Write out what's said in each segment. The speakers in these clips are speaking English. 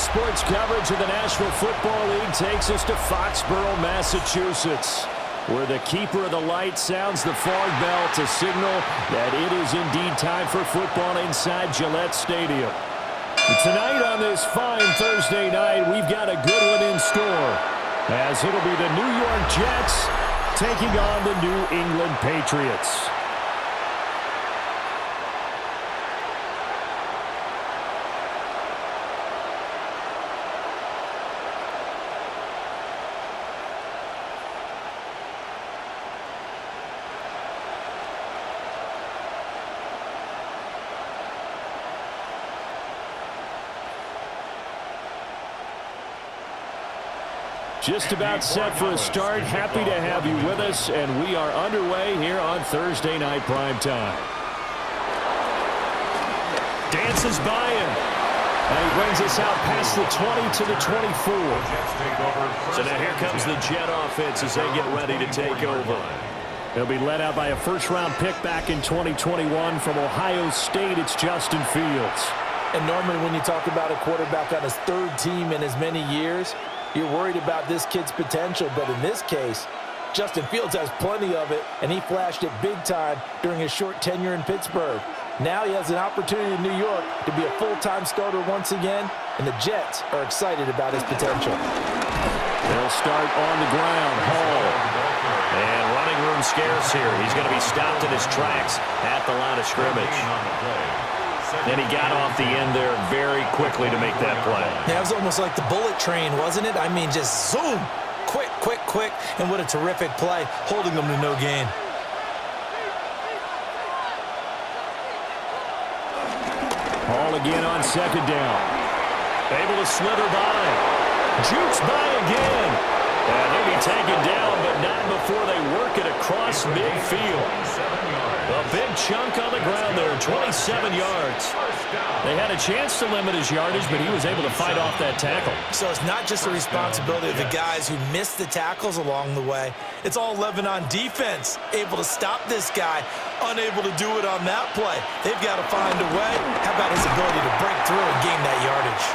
sports coverage of the National Football League takes us to Foxborough, Massachusetts, where the keeper of the light sounds the fog bell to signal that it is indeed time for football inside Gillette Stadium. Tonight on this fine Thursday night, we've got a good one in store, as it'll be the New York Jets taking on the New England Patriots. Just about set for a start. Happy to have you with us, and we are underway here on Thursday Night Primetime. Dances by him, and he brings us out past the 20 to the 24. So now here comes the Jet offense as they get ready to take over. They'll be led out by a first-round pick back in 2021 from Ohio State. It's Justin Fields. And normally when you talk about a quarterback on his third team in as many years, you're worried about this kid's potential, but in this case, Justin Fields has plenty of it, and he flashed it big time during his short tenure in Pittsburgh. Now he has an opportunity in New York to be a full-time starter once again, and the Jets are excited about his potential. They'll start on the ground. Hall. And running room scarce here. He's going to be stopped in his tracks at the line of scrimmage. And he got off the end there very quickly to make that play. Yeah, it was almost like the bullet train, wasn't it? I mean, just zoom. Quick, quick, quick. And what a terrific play, holding them to no gain. Hall again on second down. Able to slither by. Jukes by again. And he'll be taken down, but not before they work it across midfield. A big chunk on the ground there, 27 yards. They had a chance to limit his yardage, but he was able to fight off that tackle. So it's not just the responsibility of the guys who missed the tackles along the way. It's all Lebanon defense, able to stop this guy, unable to do it on that play. They've got to find a way. How about his ability to break through and gain that yardage?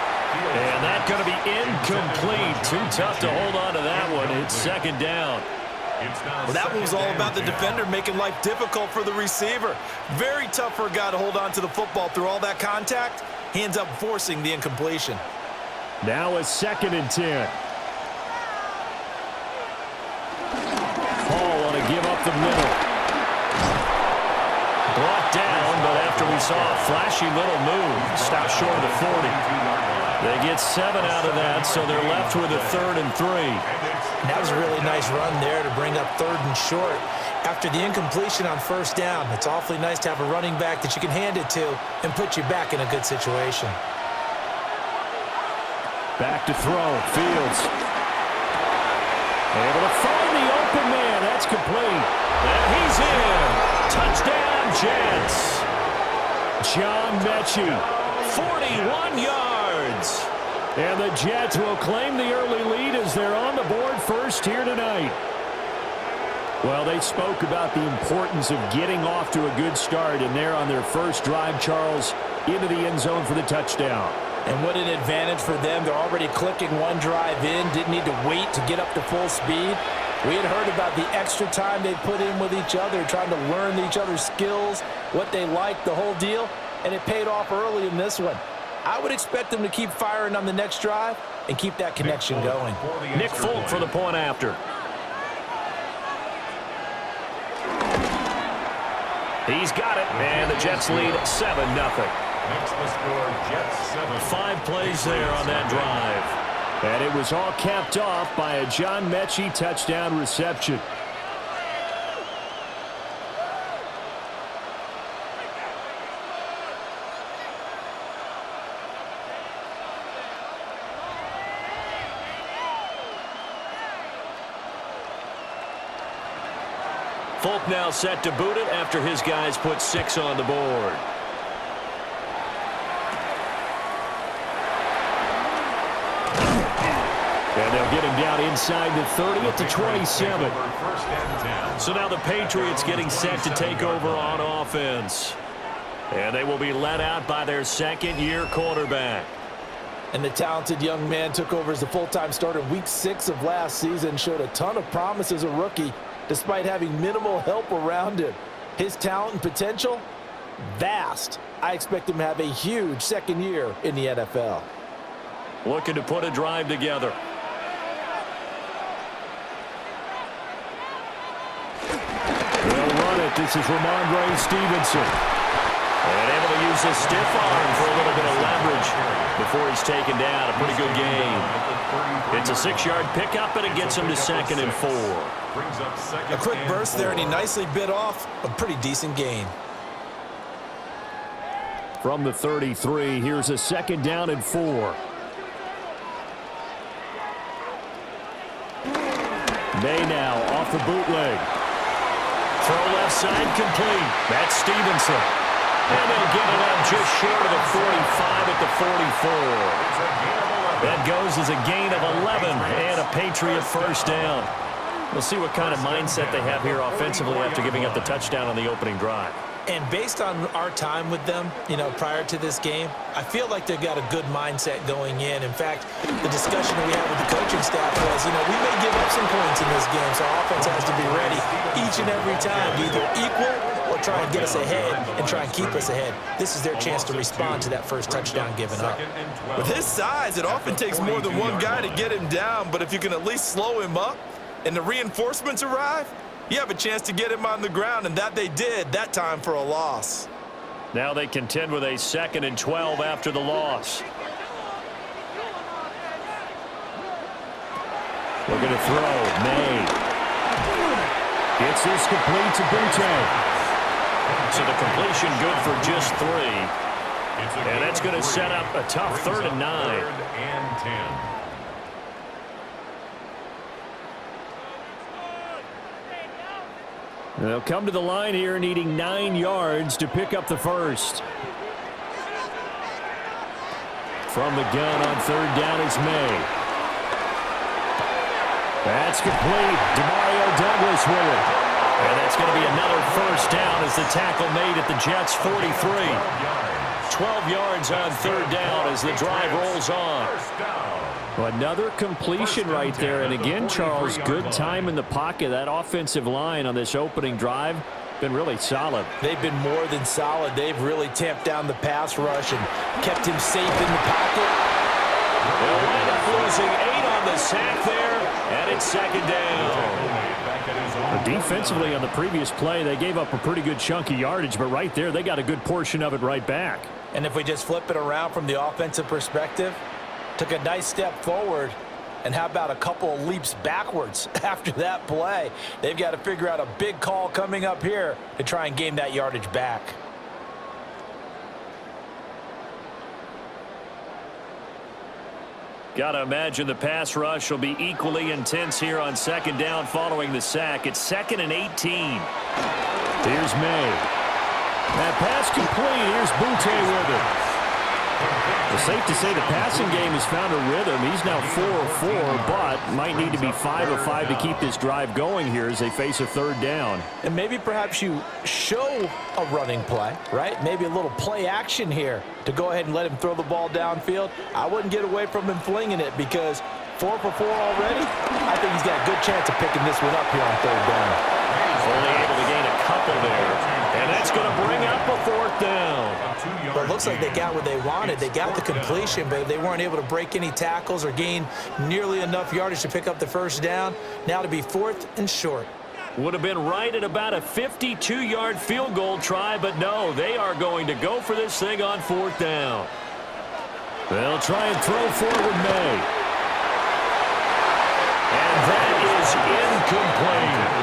And that's going to be incomplete. Too tough to hold on to that one. It's second down. Well, that one was all about the defender making life difficult for the receiver. Very tough for a guy to hold on to the football through all that contact. He ends up forcing the incompletion. Now a 2nd and 10. Hall want to give up the middle. Brought down, but after we saw a flashy little move, stopped short of the 40. They get 7 out of that, so they're left with a 3rd and 3. That was a really nice run there to bring up 3rd and short. After the incompletion on 1st down, it's awfully nice to have a running back that you can hand it to and put you back in a good situation. Back to throw. Fields. Able to find the open man. That's complete. And he's in. Touchdown, Jets. John Mechie, 41 yards. And the Jets will claim the early lead as they're on the board first here tonight. Well, they spoke about the importance of getting off to a good start, and they're on their first drive, Charles, into the end zone for the touchdown. And what an advantage for them. They're already clicking one drive in, didn't need to wait to get up to full speed. We had heard about the extra time they put in with each other, trying to learn each other's skills, what they liked, the whole deal, and it paid off early in this one. I would expect them to keep firing on the next drive and keep that connection going. Nick Folk for the point after. He's got it, and the Jets lead 7-0. Makes the score Jets 7. 5 plays there on that drive. And it was all capped off by a John Mechie touchdown reception. Folk now set to boot it after his guys put 6 on the board. And they'll get him down inside the 30 at the 27. So now the Patriots getting set to take over on offense. And they will be led out by their second-year quarterback. And the talented young man took over as the full-time starter in Week 6 of last season, showed a ton of promise as a rookie, despite having minimal help around him. His talent and potential, vast. I expect him to have a huge second year in the NFL. Looking to put a drive together. They'll run it. This is Ramondre Stevenson. And able to use his stiff arm for a little bit of leverage before he's taken down. A pretty good game. It's a 6-yard pickup, and it gets him to 2nd and 4. A quick burst there, and he nicely bit off a pretty decent gain. From the 33, here's a 2nd down and 4. May now off the bootleg. Throw left side complete. That's Stevenson. And they'll get it up just short of the 45 at the 44. That goes as a gain of 11 and a Patriot first down. We'll see what kind of mindset they have here offensively after giving up the touchdown on the opening drive. And based on our time with them, prior to this game, I feel like they've got a good mindset going in. In fact, the discussion that we had with the coaching staff was, we may give up some points in this game, so our offense has to be ready each and every time to either equal or try and get us ahead and try and keep us ahead. This is their chance to respond to that first touchdown given up. With his size, it often takes more than one guy to get him down, but if you can at least slow him up and the reinforcements arrive, you have a chance to get him on the ground, and that they did that time for a loss. Now they contend with a 2nd and 12 after the loss. Looking to throw. May. Gets this complete to Butte. So the completion good for just 3. And that's going to set up a tough 3rd and 9. 3rd and 10. They'll come to the line here needing 9 yards to pick up the first. From the gun on 3rd down is May. That's complete. Demario Douglas with it. And that's going to be another first down as the tackle made at the Jets' 43. 12 yards on 3rd down as the drive rolls on. Another completion right there. And again, Charles, good time in the pocket. That offensive line on this opening drive been really solid. They've been more than solid. They've really tamped down the pass rush and kept him safe in the pocket. They'll wind up losing 8 on the sack there, and it's 2nd down. Defensively on the previous play, they gave up a pretty good chunk of yardage, but right there, they got a good portion of it right back. And if we just flip it around from the offensive perspective, took a nice step forward, and how about a couple of leaps backwards after that play? They've got to figure out a big call coming up here to try and gain that yardage back. Got to imagine the pass rush will be equally intense here on 2nd down following the sack. It's 2nd and 18. Here's May. That pass complete. Here's Butte with it. It's safe to say the passing game has found a rhythm. He's now 4 of 4, but might need to be 5 of 5 to keep this drive going here as they face a 3rd down. And maybe perhaps you show a running play, right? Maybe a little play action here to go ahead and let him throw the ball downfield. I wouldn't get away from him flinging it because 4 for 4 already. I think he's got a good chance of picking this one up here on 3rd down. Only able to gain a couple there. And that's going to bring up a 4th down. Well, it looks like they got what they wanted. They got the completion, but they weren't able to break any tackles or gain nearly enough yardage to pick up the first down. Now to be 4th and short. Would have been right at about a 52-yard field goal try, but no, they are going to go for this thing on 4th down. They'll try and throw forward May. And that is incomplete.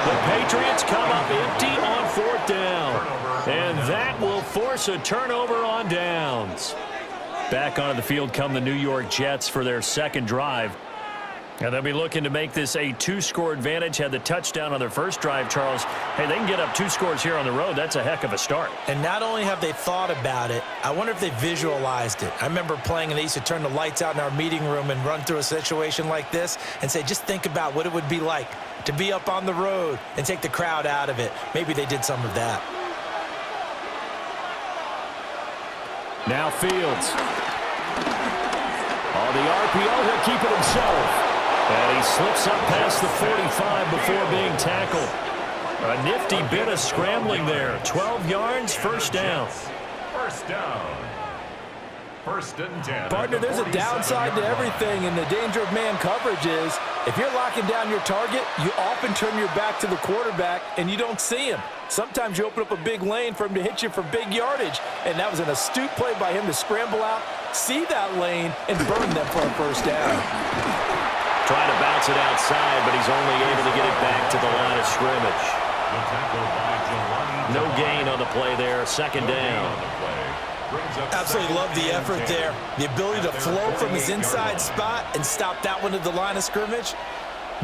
The Patriots come up empty on 4th down. And that will force a turnover on downs. Back onto the field come the New York Jets for their 2nd drive. And they'll be looking to make this a 2-score advantage. Had the touchdown on their first drive, Charles. Hey, they can get up 2 scores here on the road. That's a heck of a start. And not only have they thought about it, I wonder if they visualized it. I remember playing and they used to turn the lights out in our meeting room and run through a situation like this and say, just think about what it would be like to be up on the road and take the crowd out of it. Maybe they did some of that. Now Fields. On the RPO, he'll keep it himself. And he slips up past the 45 before being tackled. A nifty bit of scrambling there. 12 yards, first down. First down. First and 10. Partner, there's a downside to everything, and the danger of man coverage is if you're locking down your target, you often turn your back to the quarterback and you don't see him. Sometimes you open up a big lane for him to hit you for big yardage, and that was an astute play by him to scramble out, see that lane, and burn them for a first down. Trying to bounce it outside, but he's only able to get it back to the line of scrimmage. No gain on the play there, second down. Absolutely love the effort there. The ability to flow from his inside spot and stop that one at the line of scrimmage.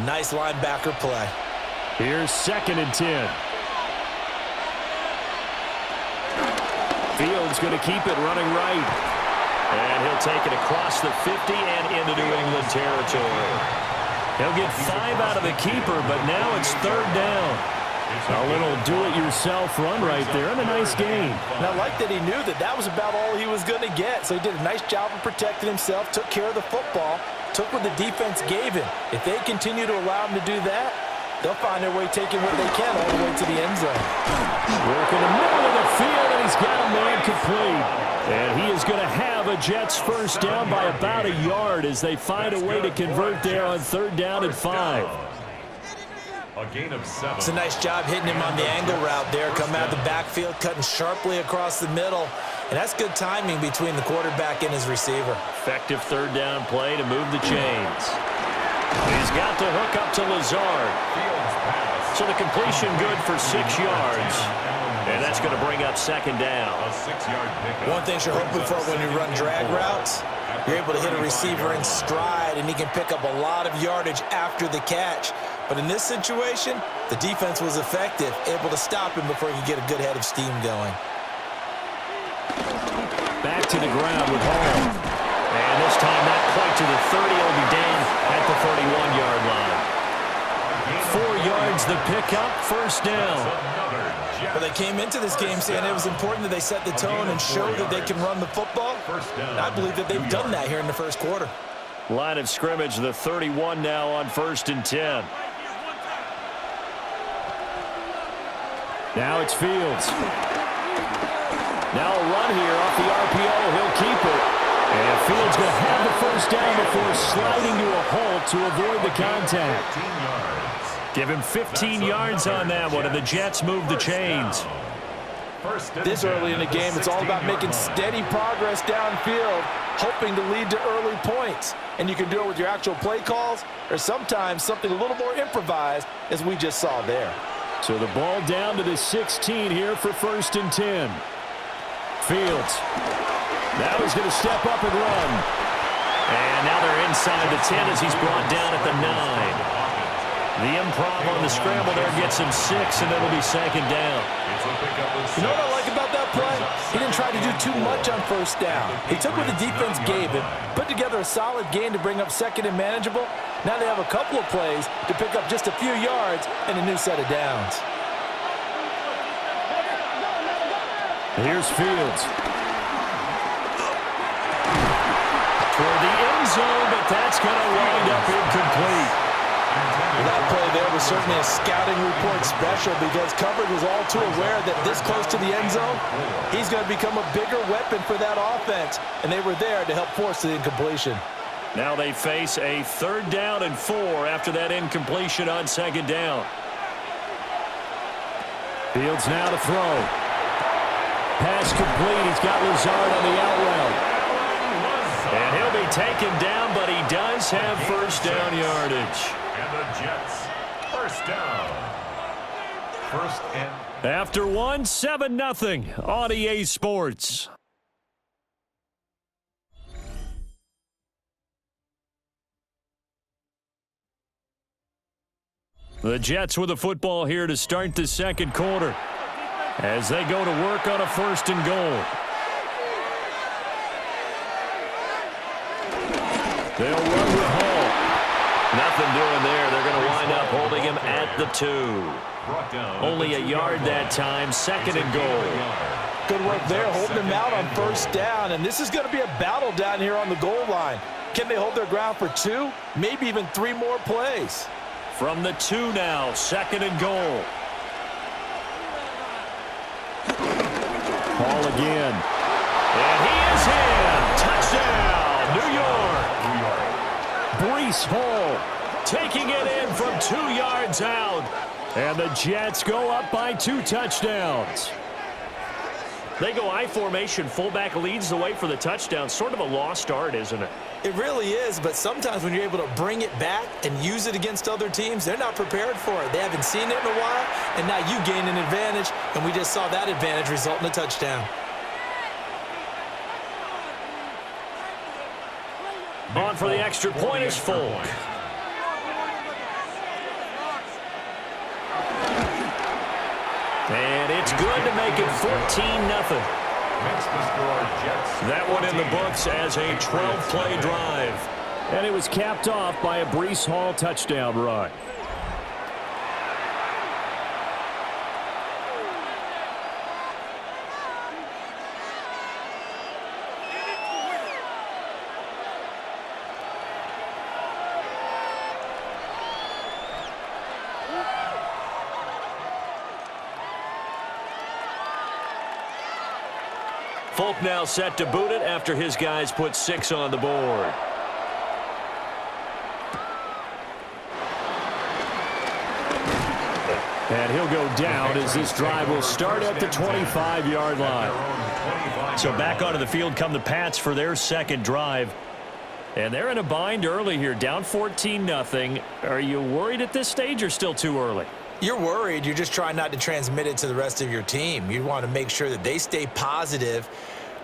Nice linebacker play. Here's second and 10. Fields going to keep it running right. And he'll take it across the 50 and into New England territory. He'll get 5 out of the keeper, but now it's third down. A little do-it-yourself run right there, and a nice gain. And I like that he knew that that was about all he was going to get. So he did a nice job of protecting himself, took care of the football, took what the defense gave him. If they continue to allow him to do that, they'll find their way taking what they can all the way to the end zone. Work in the middle of the field, and he's got a man complete. And he is going to have a Jets first down by about a yard as they find a way to convert there on third down and 5. A gain of 7. It's a nice job hitting him on the angle route there. Coming out of the backfield, cutting sharply across the middle. And that's good timing between the quarterback and his receiver. Effective third down play to move the chains. He's got to hook up to Lazard. So the completion good for 6 yards. And that's going to bring up second down. A 6-yard pickup. One thing you're hoping for when you run drag routes, you're able to hit a receiver in stride, and he can pick up a lot of yardage after the catch. But in this situation, the defense was effective, able to stop him before he could get a good head of steam going. Back to the ground with Hall. And this time not quite to the 30. It'll be down at the 31-yard line. 4 yards the pickup, first down. But they came into this game saying it was important that they set the tone and show that they can run the football. And I believe that they've done that here in the first quarter. Line of scrimmage, the 31 now on first and 10. Now it's Fields. Now a run here off the RPO. He'll keep it. And Fields going to have the first down before sliding to a halt to avoid the contact. Give him 15 yards on that one, and the Jets move the chains. This early in the game, it's all about making steady progress downfield, hoping to lead to early points. And you can do it with your actual play calls or sometimes something a little more improvised, as we just saw there. So the ball down to the 16 here for first and 10. Fields. Now he's going to step up and run. And now they're inside the 10 as he's brought down at the 9. The improv on the scramble there gets him 6, and it'll be second down. You know what I like about that play? He didn't try to do too much on first down. He took what the defense gave him, put together a solid gain to bring up second and manageable. Now they have a couple of plays to pick up just a few yards and a new set of downs. Here's Fields. Toward the end zone, but that's going to wind up incomplete. That play there was certainly a scouting report special because coverage was all too aware that this close to the end zone, he's going to become a bigger weapon for that offense, and they were there to help force the incompletion. Now they face a third down and 4 after that incompletion on second down. Fields now to throw. Pass complete. He's got Lazard on the out route. And he'll be taken down, but he does have first down yardage. And the Jets, first down. First and... After one, 7-0 on EA Sports. The Jets with the football here to start the second quarter as they go to work on a first and goal. They'll run with Hall. Nothing doing there. They're going to wind up holding him at the 2. Only a yard that time, second and goal. Good work there, holding him out on first down, and this is going to be a battle down here on the goal line. Can they hold their ground for 2, maybe even 3 more plays? From the 2 now, 2nd and goal. Ball again. And he is in. Touchdown, New York. Breece Hall taking it in from 2 yards out. And the Jets go up by 2 touchdowns. They go I formation. Fullback leads the way for the touchdown. Sort of a lost art, isn't it? It really is, but sometimes when you're able to bring it back and use it against other teams, they're not prepared for it. They haven't seen it in a while, and now you gain an advantage, and we just saw that advantage result in a touchdown. On for the extra point is Folk. And it's good to make it 14-0. That one in the books as a 12-play drive. And it was capped off by a Breece Hall touchdown run. Folk now set to boot it after his guys put 6 on the board. And he'll go down as this drive will start at the 25-yard line. So back onto the field come the Pats for their second drive. And they're in a bind early here, down 14-0. Are you worried at this stage or still too early? You're worried. You're just trying not to transmit it to the rest of your team. You want to make sure that they stay positive.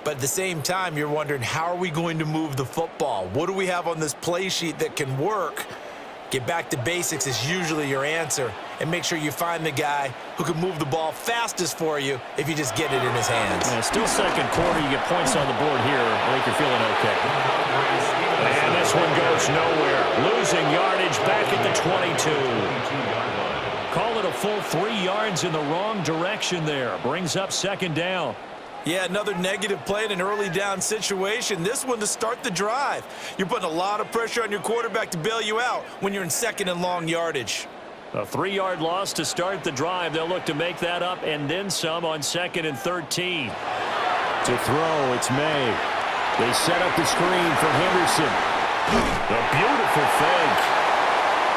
But at the same time, you're wondering, how are we going to move the football? What do we have on this play sheet that can work? Get back to basics is usually your answer. And make sure you find the guy who can move the ball fastest for you if you just get it in his hands. Yeah, still second quarter. You get points on the board here. I think you're feeling okay. And this one goes nowhere. Losing yardage back at the 22. Call it a full 3 yards in the wrong direction there. Brings up second down. Yeah, another negative play in an early down situation. This one to start the drive. You're putting a lot of pressure on your quarterback to bail you out when you're in second and long yardage. A 3-yard loss to start the drive. They'll look to make that up and then some on 2nd and 13. To throw, it's May. They set up the screen for Henderson. A beautiful fake.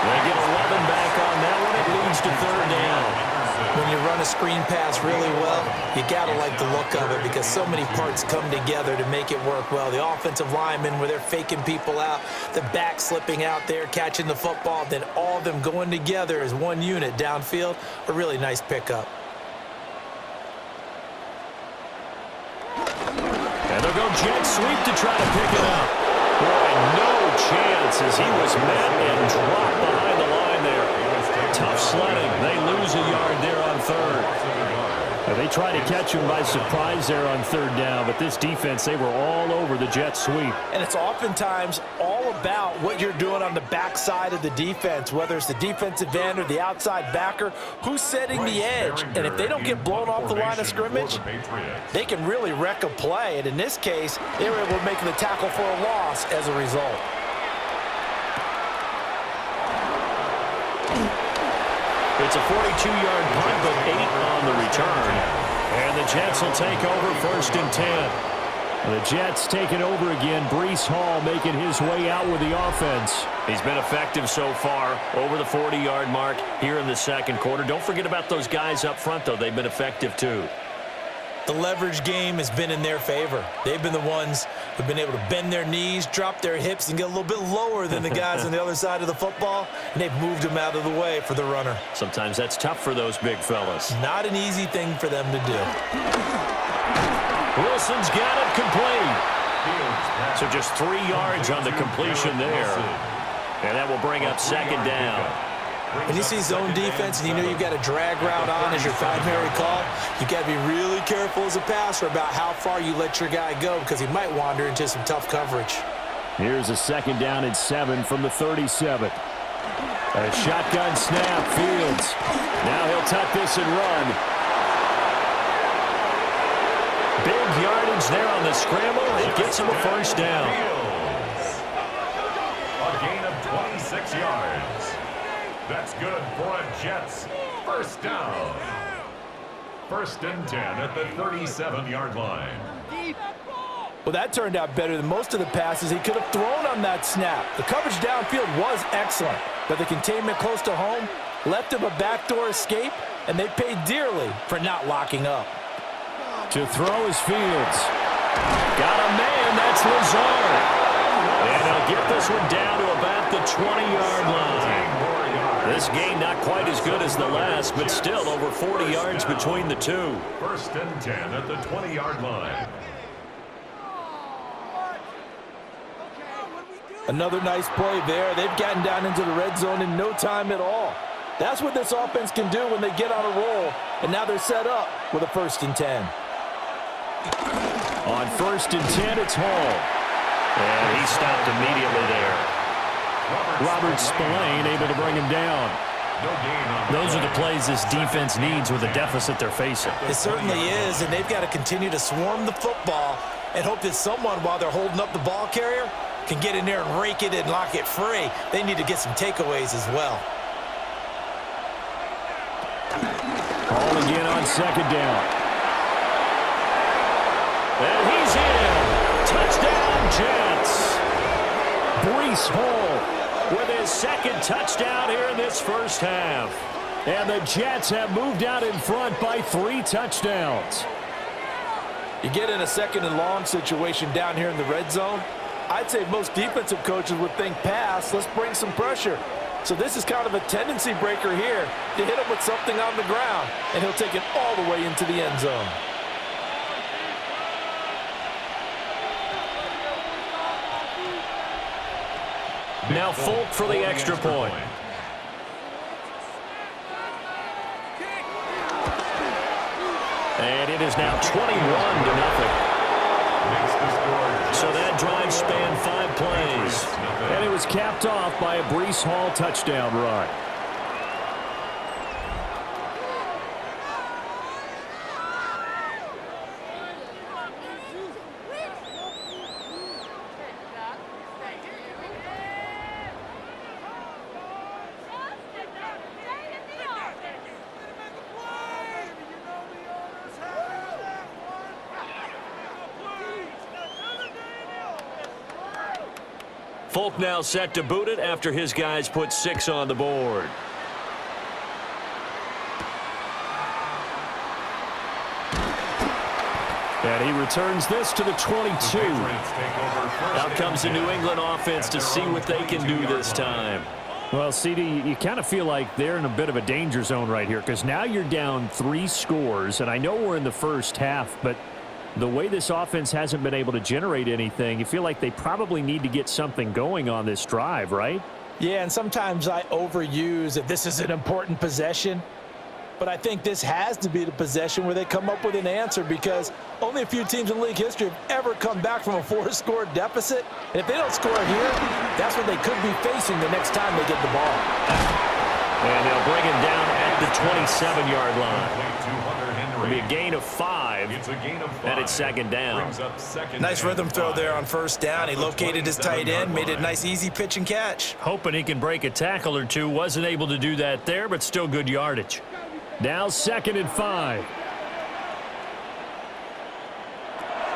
They get 11 back on that one. It leads to 3rd down. When you run a screen pass really well, you got to like the look of it because so many parts come together to make it work well. The offensive linemen, where they're faking people out, the back slipping out there, catching the football, then all of them going together as one unit downfield, a really nice pickup. And they'll go jet sweep to try to pick it up. Boy, no chance as he was met and dropped behind the line there. Tough sledding. They lose a yard there on 3rd. Now they try to catch him by surprise there on 3rd down, but this defense, they were all over the jet sweep. And it's oftentimes all about what you're doing on the backside of the defense, whether it's the defensive end or the outside backer, who's setting the edge. And if they don't get blown off the line of scrimmage, they can really wreck a play. And in this case, they were able to make the tackle for a loss as a result. It's a 42-yard punt, but 8 on the return. And the Jets will take over 1st and 10. The Jets taking over again. Breece Hall making his way out with the offense. He's been effective so far, over the 40-yard mark here in the second quarter. Don't forget about those guys up front, though. They've been effective, too. The leverage game has been in their favor. They've been the ones who've been able to bend their knees, drop their hips, and get a little bit lower than the guys on the other side of the football, and they've moved them out of the way for the runner. Sometimes that's tough for those big fellas. Not an easy thing for them to do. Wilson's got it complete. So just 3 yards on the completion there. And that will bring up second down. When you see zone defense and you know you've got a drag route on as your primary call, you've got to be really careful as a passer about how far you let your guy go because he might wander into some tough coverage. Here's a 2nd down and 7 from the 37. A shotgun snap, Fields. Now he'll tuck this and run. Big yardage there on the scramble. It gets him a 1st down. 6 yards. That's good for a Jets first down. 1st and 10 at the 37-yard line. Well, that turned out better than most of the passes he could have thrown on that snap. The coverage downfield was excellent, but the containment close to home left him a backdoor escape, and they paid dearly for not locking up. To throw is Fields. Got a man, that's Lazard. And he'll get this one down to about the 20-yard line. This game not quite as good as the last, but still over 40 yards between the two. 1st and 10 at the 20-yard line. Another nice play there. They've gotten down into the red zone in no time at all. That's what this offense can do when they get on a roll, and now they're set up with a 1st and 10. On 1st and 10, it's Hall. And he stopped immediately there. Robert Spillane able to bring him down. Those are the plays this defense needs with the deficit they're facing. It certainly is, and they've got to continue to swarm the football and hope that someone, while they're holding up the ball carrier, can get in there and rake it and lock it free. They need to get some takeaways as well. Hall again on 2nd down. And he's in. Touchdown, Jets. Breece Hall with his 2nd touchdown here in this first half. And the Jets have moved out in front by 3 touchdowns. You get in a 2nd and long situation down here in the red zone, I'd say most defensive coaches would think pass, let's bring some pressure. So this is kind of a tendency breaker here to hit him with something on the ground, and he'll take it all the way into the end zone. Now Folk for the extra point. And it is now 21-0. So that drive spanned 5 plays. And it was capped off by a Breece Hall touchdown run. Folk now set to boot it after his guys put 6 on the board. And he returns this to the 22. Out comes the New England offense to see what they can do this time. Well, CD, you kind of feel like they're in a bit of a danger zone right here because now you're down 3 scores, and I know we're in the first half, but the way this offense hasn't been able to generate anything, you feel like they probably need to get something going on this drive, right? Yeah, and sometimes I overuse that this is an important possession, but I think this has to be the possession where they come up with an answer because only a few teams in league history have ever come back from a 4-score deficit. And if they don't score here, that's what they could be facing the next time they get the ball. And they'll bring him down at the 27-yard line. It'll be a gain of 5, and it's 2nd down. Nice rhythm throw there on 1st down. He located his tight end, made it a nice, easy pitch and catch. Hoping he can break a tackle or two. Wasn't able to do that there, but still good yardage. Now 2nd and 5.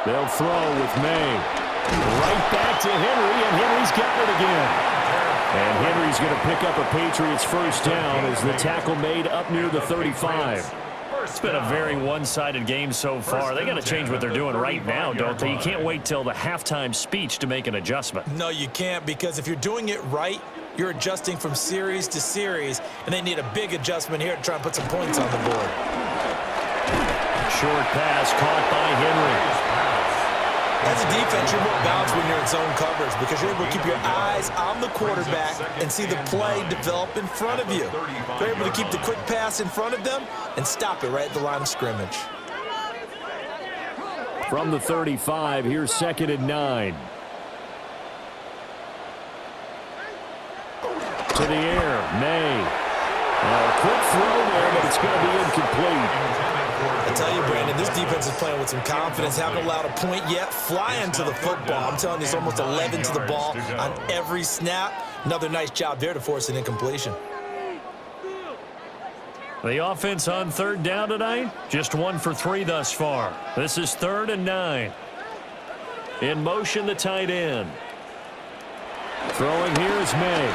They'll throw with May. Right back to Henry, and Henry's got it again. And Henry's going to pick up a Patriots first down as the tackle made up near the 35. It's been a very one-sided game so far. They got to change what they're doing right now, don't they? You can't wait till the halftime speech to make an adjustment. No, you can't, because if you're doing it right, you're adjusting from series to series, and they need a big adjustment here to try and put some points on the board. Short pass caught by Henry. As a defense, you're more balanced when you're in zone coverage because you're able to keep your eyes on the quarterback and see the play develop in front of you. You're able to keep the quick pass in front of them and stop it right at the line of scrimmage. From the 35, here's 2nd and 9. To the air, May. A quick throw there, but it's going to be incomplete. I tell you, Brandon, this defense is playing with some confidence. Haven't allowed a point yet. Flying to the football. I'm telling you, it's almost 11 to the ball on every snap. Another nice job there to force an incompletion. The offense on third down tonight, just 1 for 3 thus far. This is 3rd and 9. In motion, the tight end. Throwing here is May.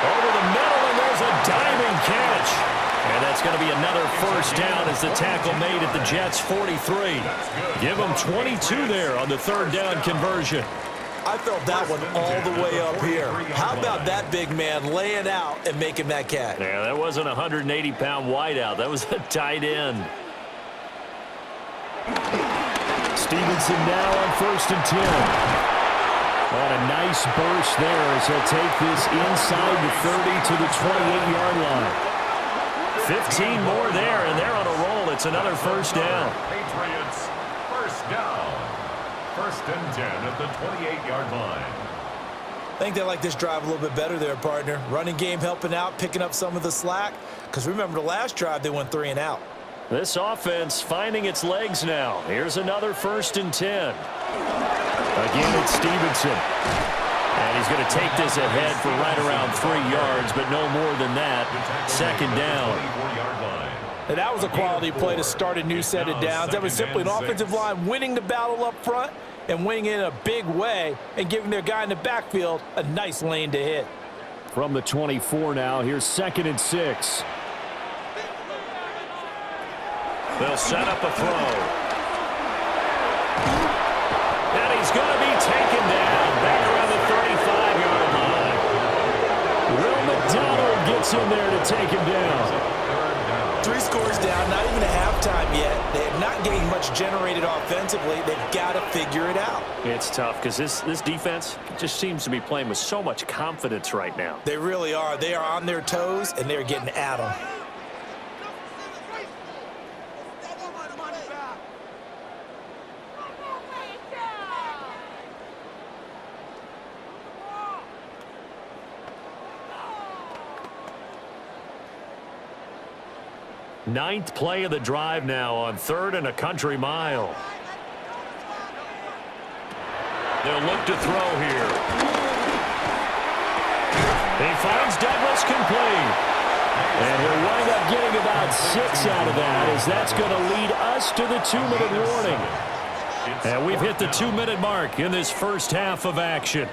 Over the middle, and there's a diving catch. And that's going to be another first down as the tackle made at the Jets' 43. Give them 22 there on the third down conversion. I felt that one all the way up here. How about that big man laying out and making that catch? Yeah, that wasn't a 180-pound wideout. That was a tight end. Stevenson now on 1st and 10. On a nice burst there as he'll take this inside the 30 to the 28-yard line. 15 more there, and they're on a roll. It's another first down. Patriots, first down. 1st and 10 at the 28-yard line. I think they like this drive a little bit better there, partner. Running game helping out, picking up some of the slack. Because remember the last drive, they went 3 and out. This offense finding its legs now. Here's another 1st and 10. Again, it's Stevenson. And he's going to take this ahead for right around 3 yards, but no more than that. 2nd down. And that was a quality play to start a new set of downs. That was simply an offensive line winning the battle up front and winning in a big way and giving their guy in the backfield a nice lane to hit. From the 24 now, here's 2nd and 6. They'll set up a throw. And he's going to be taken down back around the 35-yard line. Will McDonald gets in there to take him down. 3 scores down, not even a halftime yet. They're not getting much generated offensively. They've got to figure it out. It's tough because this defense just seems to be playing with so much confidence right now. They really are. They are on their toes, and they're getting at them. Ninth play of the drive now on 3rd and a country mile. They'll look to throw here. He finds Douglas complete. And he'll wind up getting about 6 out of that as that's going to lead us to the 2-minute warning. And we've hit the 2-minute mark in this first half of action.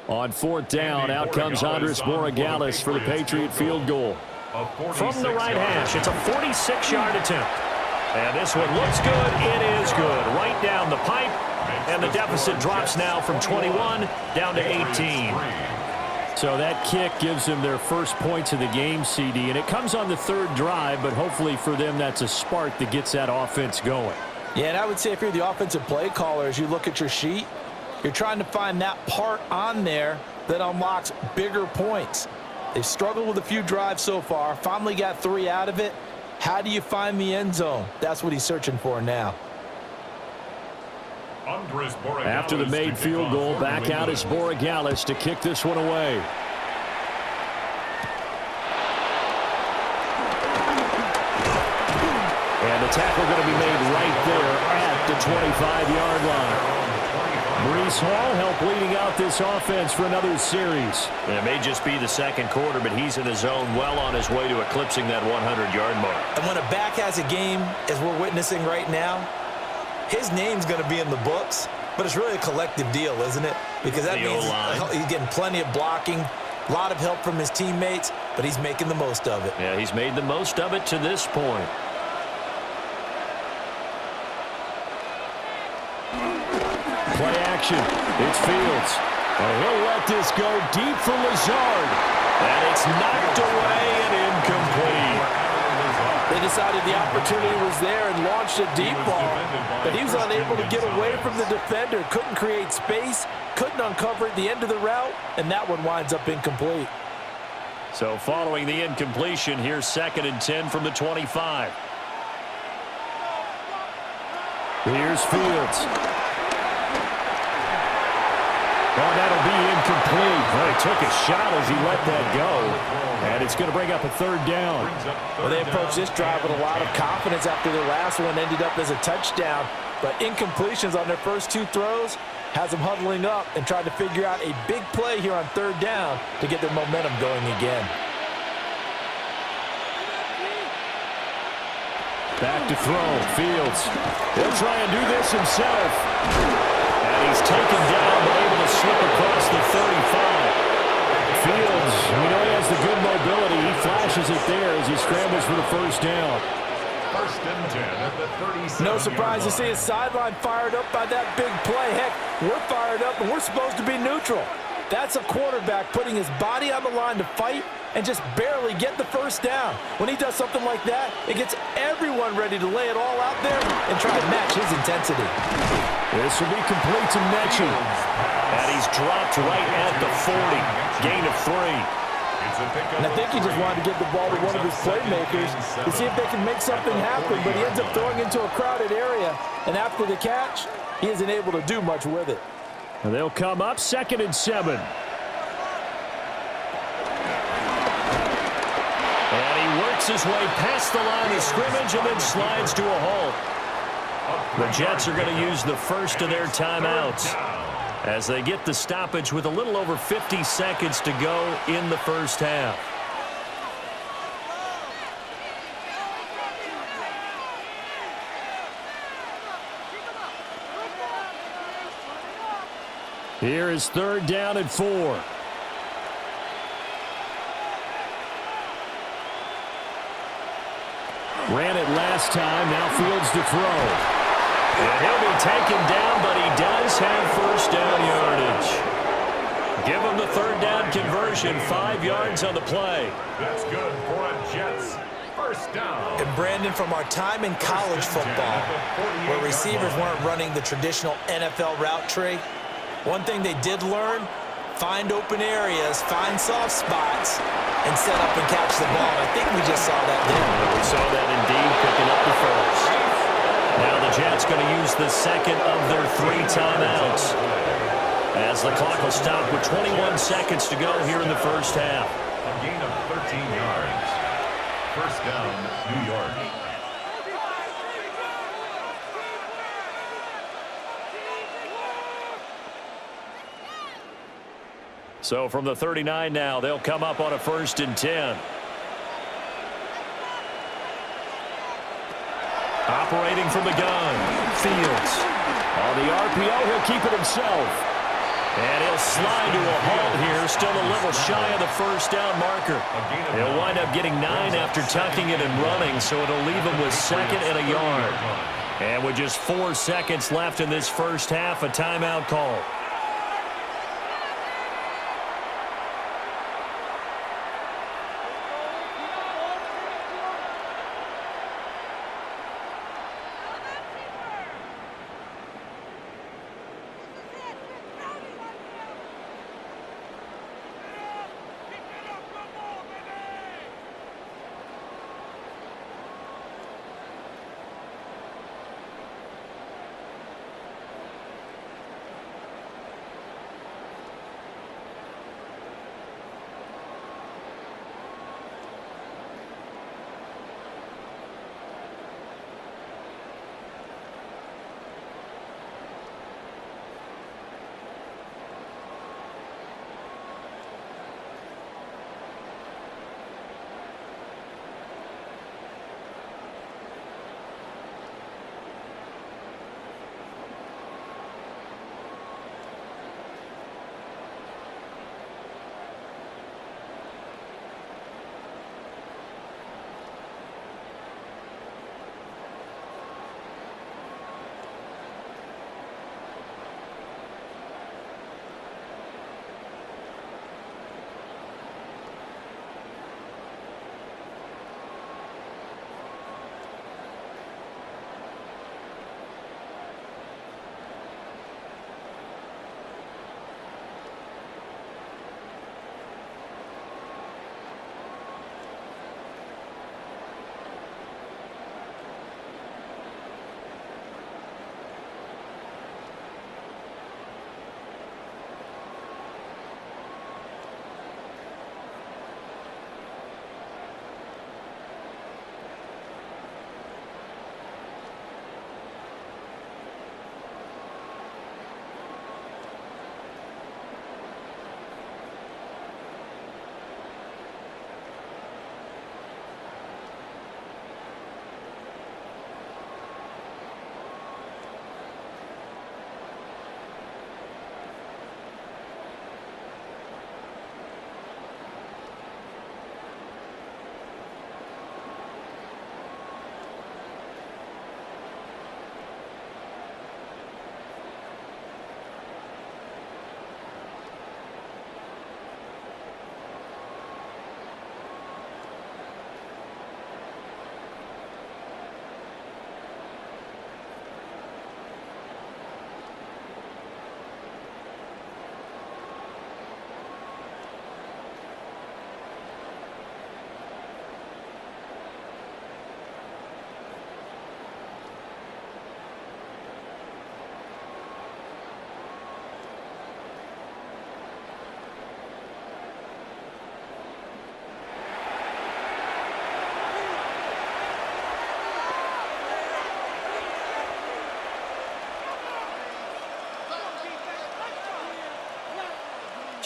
On 4th down, out comes Andres Borregales for the Patriot field goal. From the right hash, it's a 46-yard attempt. And this one looks good. It is good. Right down the pipe. And the deficit drops now from 21 down to 18. So that kick gives them their first points of the game, CD. And it comes on the 3rd drive, but hopefully for them that's a spark that gets that offense going. Yeah, and I would say if you're the offensive play caller, as you look at your sheet, you're trying to find that part on there that unlocks bigger points. They've struggled with a few drives so far, finally got 3 out of it. How do you find the end zone? That's what he's searching for now. After the made field goal, back out is Borregales to kick this one away. And the tackle going to be made right there at the 25-yard line. Breece Hall helped leading out this offense for another series. It may just be the 2nd quarter, but he's in his zone well on his way to eclipsing that 100-yard mark. And when a back has a game, as we're witnessing right now, his name's going to be in the books, but it's really a collective deal, isn't it? Because that means he's getting plenty of blocking, a lot of help from his teammates, but he's making the most of it. Yeah, he's made the most of it to this point. Play action. It's Fields. And he'll let this go deep for Lazard. And it's knocked away and incomplete. They decided the opportunity was there and launched a deep ball, but he was unable to get away from the defender, couldn't create space, couldn't uncover at the end of the route, and that one winds up incomplete. So following the incompletion, here's 2nd and 10 from the 25. Here's Fields. Oh, that'll be incomplete. Well, he took a shot as he let that go. And it's going to bring up a third down. Well, they approached this drive with a lot of confidence after their last one ended up as a touchdown. But incompletions on their first two throws has them huddling up and trying to figure out a big play here on third down to get their momentum going again. Back to throw. Fields. He'll try and do this himself. And he's taken down, but able to slip across the 35. Fields, we know he has the good mobility. He flashes it there as he scrambles for the first down. First and 10 at the 37. No surprise to see his sideline fired up by that big play. Heck, we're fired up and we're supposed to be neutral. That's a quarterback putting his body on the line to fight and just barely get the first down. When he does something like that, it gets everyone ready to lay it all out there and try to match his intensity. This will be complete to Mechie. And he's dropped right at the 40. Gain of 3. And I think he just wanted to get the ball to one of his playmakers to see if they can make something happen, but he ends up throwing into a crowded area. And after the catch, he isn't able to do much with it. And they'll come up 2nd and 7. And he works his way past the line of scrimmage and then slides to a halt. The Jets are going to use the first of their timeouts as they get the stoppage with a little over 50 seconds to go in the first half. Here is 3rd down and 4. Ran it last time, now Fields to throw. And he'll be taken down, but he does have first down yardage. Give him the 3rd down conversion, 5 yards on the play. That's good for a Jets. First down. And Brandon, from our time in college football, where receivers weren't running the traditional NFL route tree, one thing they did learn, find open areas, find soft spots, and set up and catch the ball. And I think we just saw that there. We saw that indeed, picking up the first. Now the Jets going to use the second of their 3 timeouts as the clock will stop with 21 seconds to go here in the first half. A gain of 13 yards. First down, New York. So from the 39 now, they'll come up on a 1st and 10. Operating from the gun, Fields. On the RPO, he'll keep it himself. And he'll slide to a halt here, still a little shy of the first down marker. He'll wind up getting 9 after tucking it and running, so it'll leave him with 2nd and a yard. And with just 4 seconds left in this first half, a timeout call.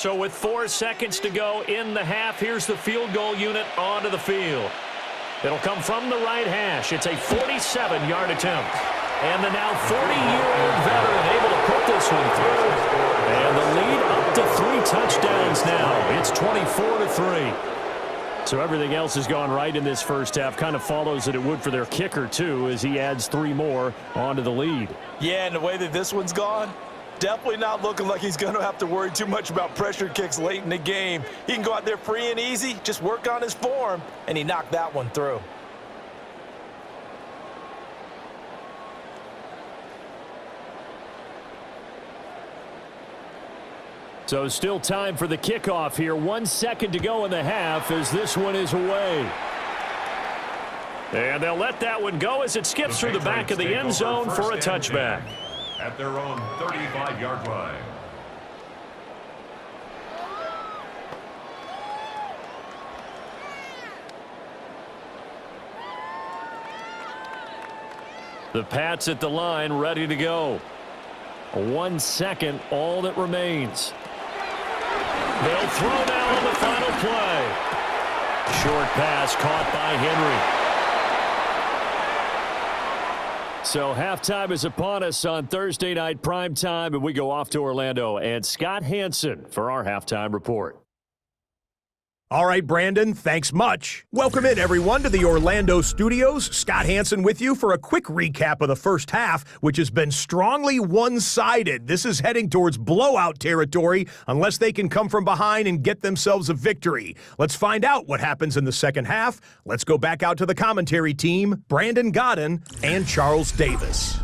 So with 4 seconds to go in the half, here's the field goal unit onto the field. It'll come from the right hash. It's a 47-yard attempt. And the now 40-year-old veteran able to put this one through. And the lead up to 3 touchdowns now. It's 24-3. So everything else has gone right in this first half. Kind of follows that it would for their kicker, too, as he adds 3 more onto the lead. Yeah, and the way that this one's gone, definitely not looking like he's going to have to worry too much about pressure kicks late in the game. He can go out there free and easy, just work on his form, and he knocked that one through. So still time for the kickoff here. 1 second to go in the half as this one is away. And they'll let that one go as it skips through the back of the end zone for a touchback. At their own 35-yard line. The Pats at the line, ready to go. 1 second, all that remains. They'll throw now on the final play. Short pass caught by Henry. So halftime is upon us on Thursday night prime time, and we go off to Orlando. And Scott Hansen for our halftime report. All right, Brandon, thanks much. Welcome in, everyone, to the Orlando studios. Scott Hansen with you for a quick recap of the first half, which has been strongly one-sided. This is heading towards blowout territory unless they can come from behind and get themselves a victory. Let's find out what happens in the second half. Let's go back out to the commentary team, Brandon Godden and Charles Davis.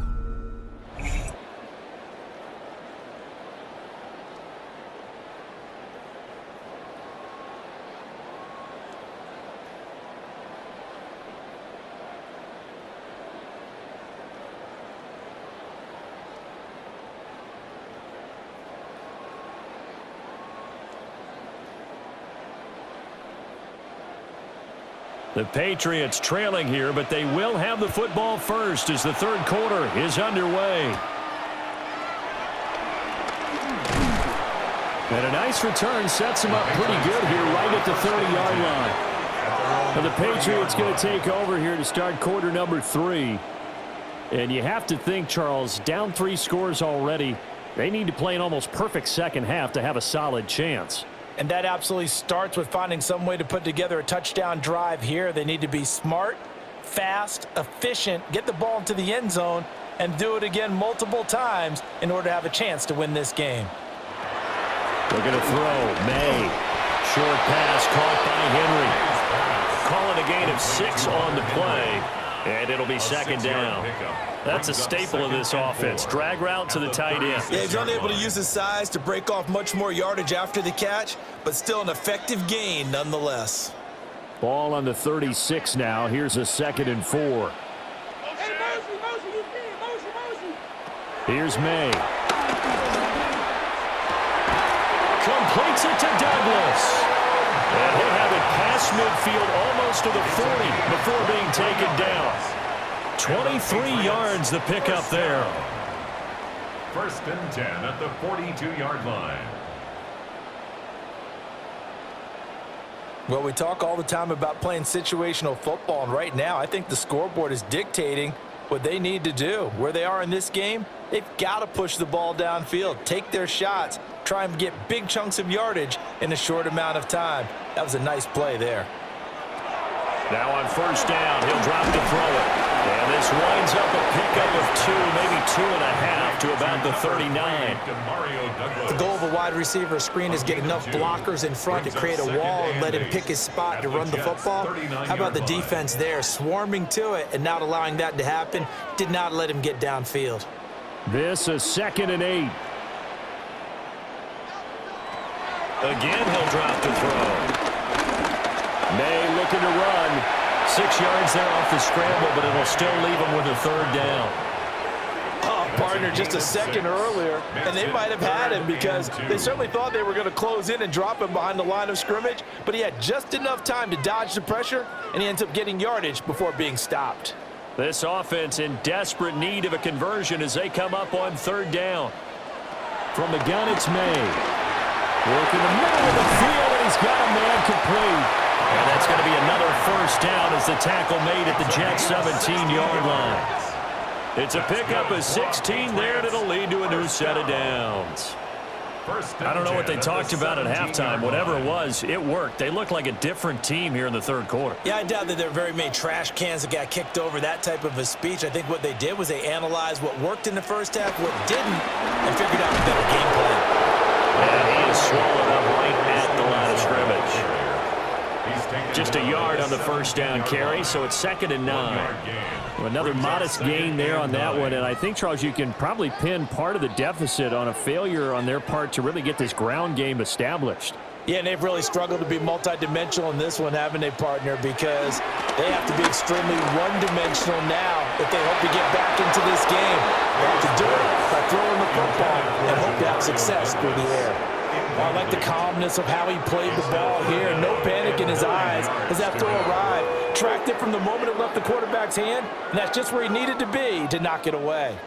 The Patriots trailing here, but they will have the football first as the third quarter is underway. And a nice return sets them up pretty good here right at the 30-yard line. And the Patriots going to take over here to start quarter number 3. And you have to think, Charles, down 3 scores already. They need to play an almost perfect second half to have a solid chance. And that absolutely starts with finding some way to put together a touchdown drive here. They need to be smart, fast, efficient, get the ball into the end zone, and do it again multiple times in order to have a chance to win this game. They're going to throw. May. Short pass caught by Henry. Calling a gain of 6 on the play, and it'll be second down. That's a staple of this offense. Drag route to the tight end. Yeah, he's unable to use his size to break off much more yardage after the catch, but still an effective gain nonetheless. Ball on the 36 now. Here's a 2nd and 4. Here's May. Completes it to Douglas. And he'll have it past midfield almost to the 40 before being taken down. 23 yards the pickup there. 1st and 10 at the 42-yard line. Well, we talk all the time about playing situational football, and right now I think the scoreboard is dictating what they need to do. Where they are in this game, they've got to push the ball downfield, take their shots, try and get big chunks of yardage in a short amount of time. That was a nice play there. Now on 1st down, he'll drop to throw it. And this winds up a pickup of 2, maybe 2.5 to about the 39. The goal of a wide receiver screen is get enough blockers in front to create a wall and let him pick his spot to run the football. How about the defense there, swarming to it and not allowing that to happen? Did not let him get downfield. This a 2nd and 8. Again, he'll drop to throw. May looking to run. 6 yards there off the scramble, but it'll still leave him with a 3rd down. Oh, partner, just a second earlier, and they might have had him because they certainly thought they were going to close in and drop him behind the line of scrimmage, but he had just enough time to dodge the pressure, and he ends up getting yardage before being stopped. This offense in desperate need of a conversion as they come up on 3rd down. From the gun, it's May. Working the middle of the field, and he's got a man complete. And that's going to be another first down as the tackle made at the Jets' 17-yard line. It's a pickup of 16 there, and it'll lead to a new set of downs. I don't know what they talked about at halftime. Whatever it was, it worked. They look like a different team here in the third quarter. Yeah, I doubt that there are very many trash cans that got kicked over, that type of a speech. I think what they did was they analyzed what worked in the first half, what didn't, and figured out a better game plan. And he is swallowed up right at the line of scrimmage. Just a yard on the first down carry, so it's 2nd and 9. Another modest gain there on that one, and I think, Charles, you can probably pin part of the deficit on a failure on their part to really get this ground game established. Yeah, and they've really struggled to be multidimensional in this one, haven't they, partner? Because they have to be extremely one-dimensional now if they hope to get back into this game. They have to do it by throwing the football and hope to have success through the air. I like the calmness of how he played the ball here. No panic in his eyes as that throw arrived. Tracked it from the moment it left the quarterback's hand, and that's just where he needed to be to knock it away.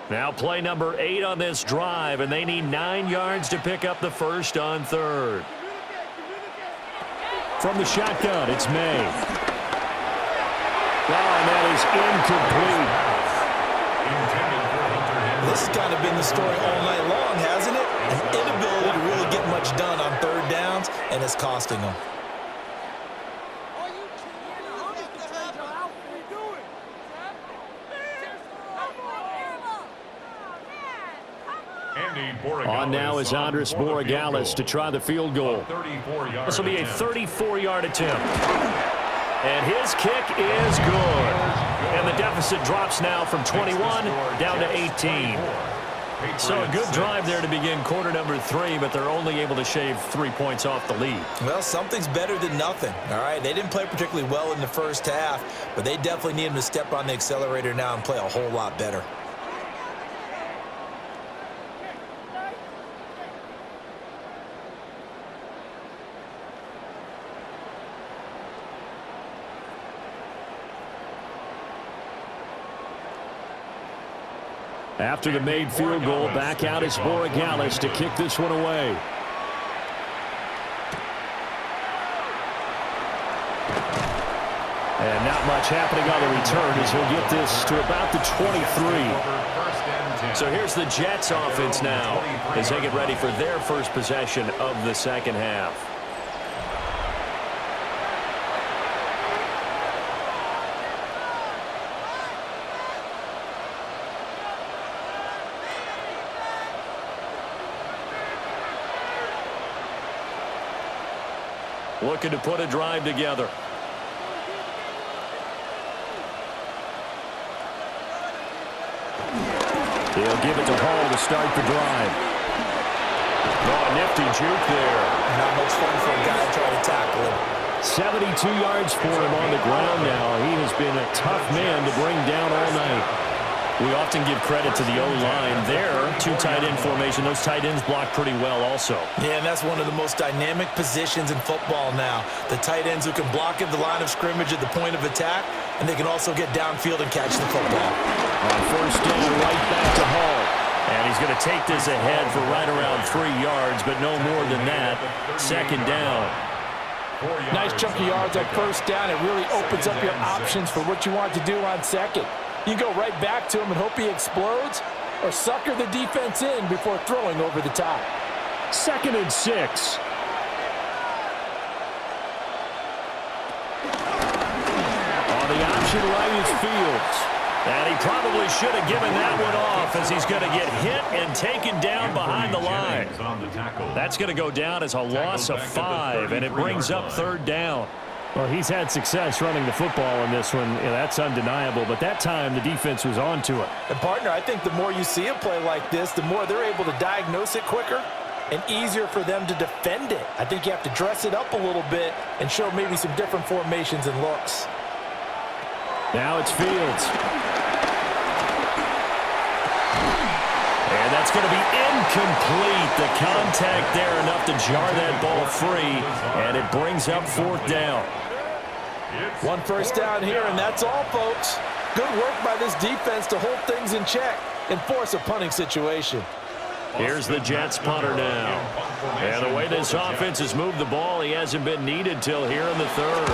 Now play number 8 on this drive, and they need 9 yards to pick up the first on 3rd. From the shotgun, it's May. And that is incomplete. This has kind of been the story all night long, hasn't it? An inability to really get much done on 3rd downs, and it's costing them. On now is Andres Borregales to try the field goal. This will be a 34-yard attempt. And his kick is good. And the deficit drops now from 21 down to 18. So a good drive there to begin quarter number 3, but they're only able to shave 3 points off the lead. Well, something's better than nothing, all right? They didn't play particularly well in the first half, but they definitely need him to step on the accelerator now and play a whole lot better. After the made field goal, back out is Borregales to kick this one away. And not much happening on the return as he'll get this to about the 23. So here's the Jets offense now as they get ready for their first possession of the second half. Looking to put a drive together. He'll give it to Hall to start the drive. Oh, a nifty juke there. Not much fun for a guy trying to tackle him. 72 yards for him on the ground now. He has been a tough man to bring down all night. We often give credit to the O-line there. 2 tight end formation. Those tight ends block pretty well also. Yeah, and that's one of the most dynamic positions in football now. The tight ends who can block at the line of scrimmage at the point of attack, and they can also get downfield and catch the football. On first down, right back to Hall. And he's going to take this ahead for right around 3 yards, but no more than that. Second down. Nice chunky yards on first down. It really opens up your options for what you want to do on second. You go right back to him and hope he explodes, or sucker the defense in before throwing over the top. 2nd and 6. On the option right is Fields. And he probably should have given that one off as he's going to get hit and taken down behind the line. That's going to go down as a loss of 5, and it brings up 3rd down. Well, he's had success running the football in this one. Yeah, that's undeniable. But that time, the defense was on to it. And, partner, I think the more you see a play like this, the more they're able to diagnose it quicker and easier for them to defend it. I think you have to dress it up a little bit and show maybe some different formations and looks. Now it's Fields. And that's going to be incomplete. The contact there enough to jar that ball free, and it brings up 4th down. 1 first down here, and that's all, folks. Good work by this defense to hold things in check and force a punting situation. Here's the Jets punter now. And the way this offense has moved the ball, he hasn't been needed till here in the third.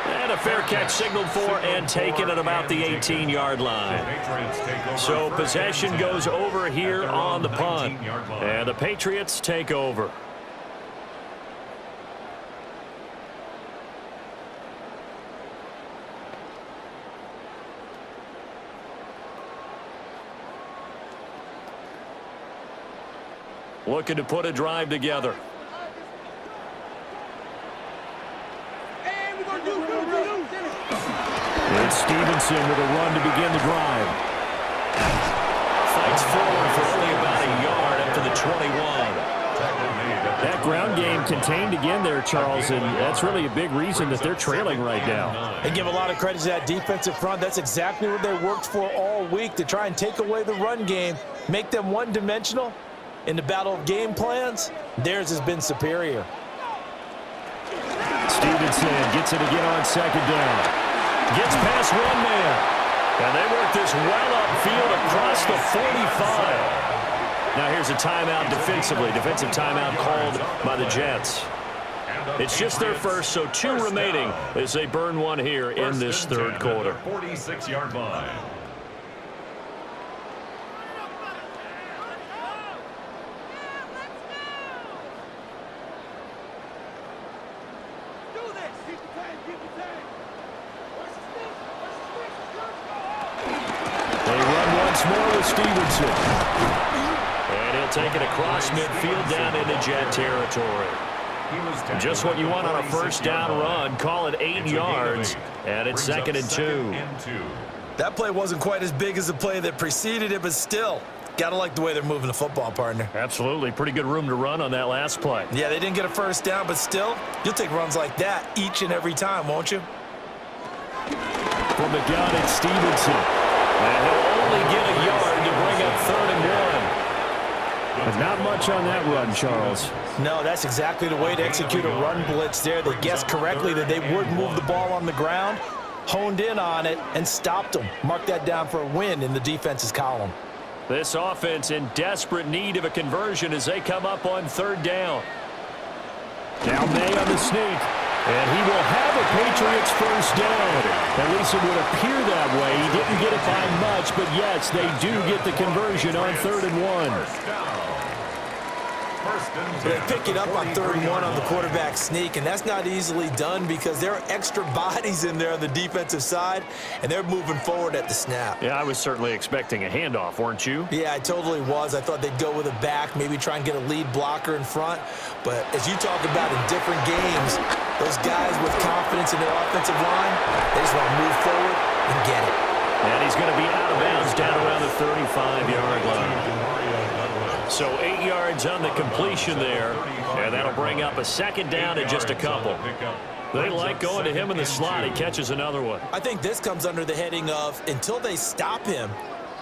And a fair catch signaled for and taken at about the 18-yard line. So possession goes over here on the punt. And the Patriots take over. Looking to put a drive together. It's Stevenson with a run to begin the drive. Fights forward for only about a yard up to the 21. That ground game contained again there, Charles, and that's really a big reason that they're trailing right now. And give a lot of credit to that defensive front. That's exactly what they worked for all week, to try and take away the run game, make them one-dimensional. In the battle of game plans, theirs has been superior. Stevenson gets it again on second down. Gets past one man. And they work this well upfield across the 45. Now here's a timeout defensively. Defensive timeout called by the Jets. It's just their first, so 2 remaining as they burn one here in this third quarter. 46-yard line. More with Stevenson. And he'll take it across midfield down into Jet territory. Just what you want on a first down run. Call it 8 yards. And it's 2nd and 2. That play wasn't quite as big as the play that preceded it, but still, got to like the way they're moving the football, partner. Absolutely. Pretty good room to run on that last play. Yeah, they didn't get a first down, but still, you'll take runs like that each and every time, won't you? From the gun, it's Stevenson. And he'll only get a yard to bring up 3rd and 1. But not much on that run, Charles. No, that's exactly the way to execute a run blitz there. They guessed correctly that they would move the ball on the ground, honed in on it, and stopped them. Mark that down for a win in the defense's column. This offense in desperate need of a conversion as they come up on 3rd down. Now May on the sneak. And he will have a Patriots first down. At least it would appear that way. He didn't get it by much, but yes, they do get the conversion on 3rd and 1. So they pick it up on 3rd and 1 on the quarterback sneak, and that's not easily done because there are extra bodies in there on the defensive side, and they're moving forward at the snap. Yeah, I was certainly expecting a handoff, weren't you? Yeah, I totally was. I thought they'd go with a back, maybe try and get a lead blocker in front. But as you talk about in different games, those guys with confidence in their offensive line, they just want to move forward and get it. And he's going to be out of bounds down around the 35-yard line. So 8 yards on the completion there, and that'll bring up a 2nd down and just a couple. They like going to him in the slot. He catches another one. I think this comes under the heading of until they stop him,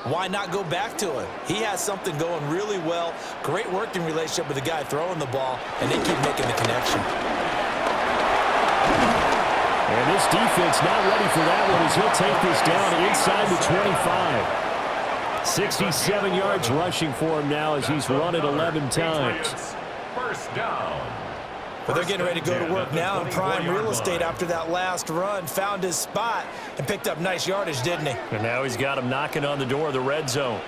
why not go back to him? He has something going really well, great working relationship with the guy throwing the ball, and they keep making the connection. And this defense not ready for that one as he'll take this down inside the 25. 67 yards rushing for him now as he's run it 11 times. First down. But they're getting ready to go to work now in prime real estate after that last run. Found his spot and picked up nice yardage, didn't he? And now he's got him knocking on the door of the red zone.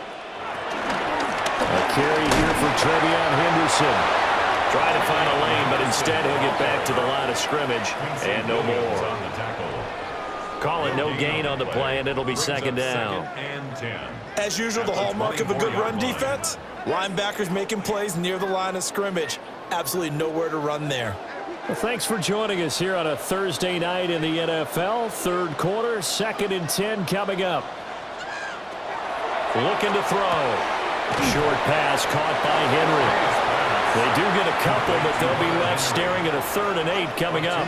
A carry here for Trevion Henderson. Trying to find a lane, but instead he'll get back to the line of scrimmage and no more. Call it no gain on the play, and it'll be 2nd down. As usual, the hallmark of a good run defense, linebackers making plays near the line of scrimmage. Absolutely nowhere to run there. Well, thanks for joining us here on a Thursday night in the NFL. 3rd quarter, 2nd and 10 coming up. Looking to throw. Short pass caught by Henry. They do get a couple, but they'll be left staring at a 3rd and 8 coming up.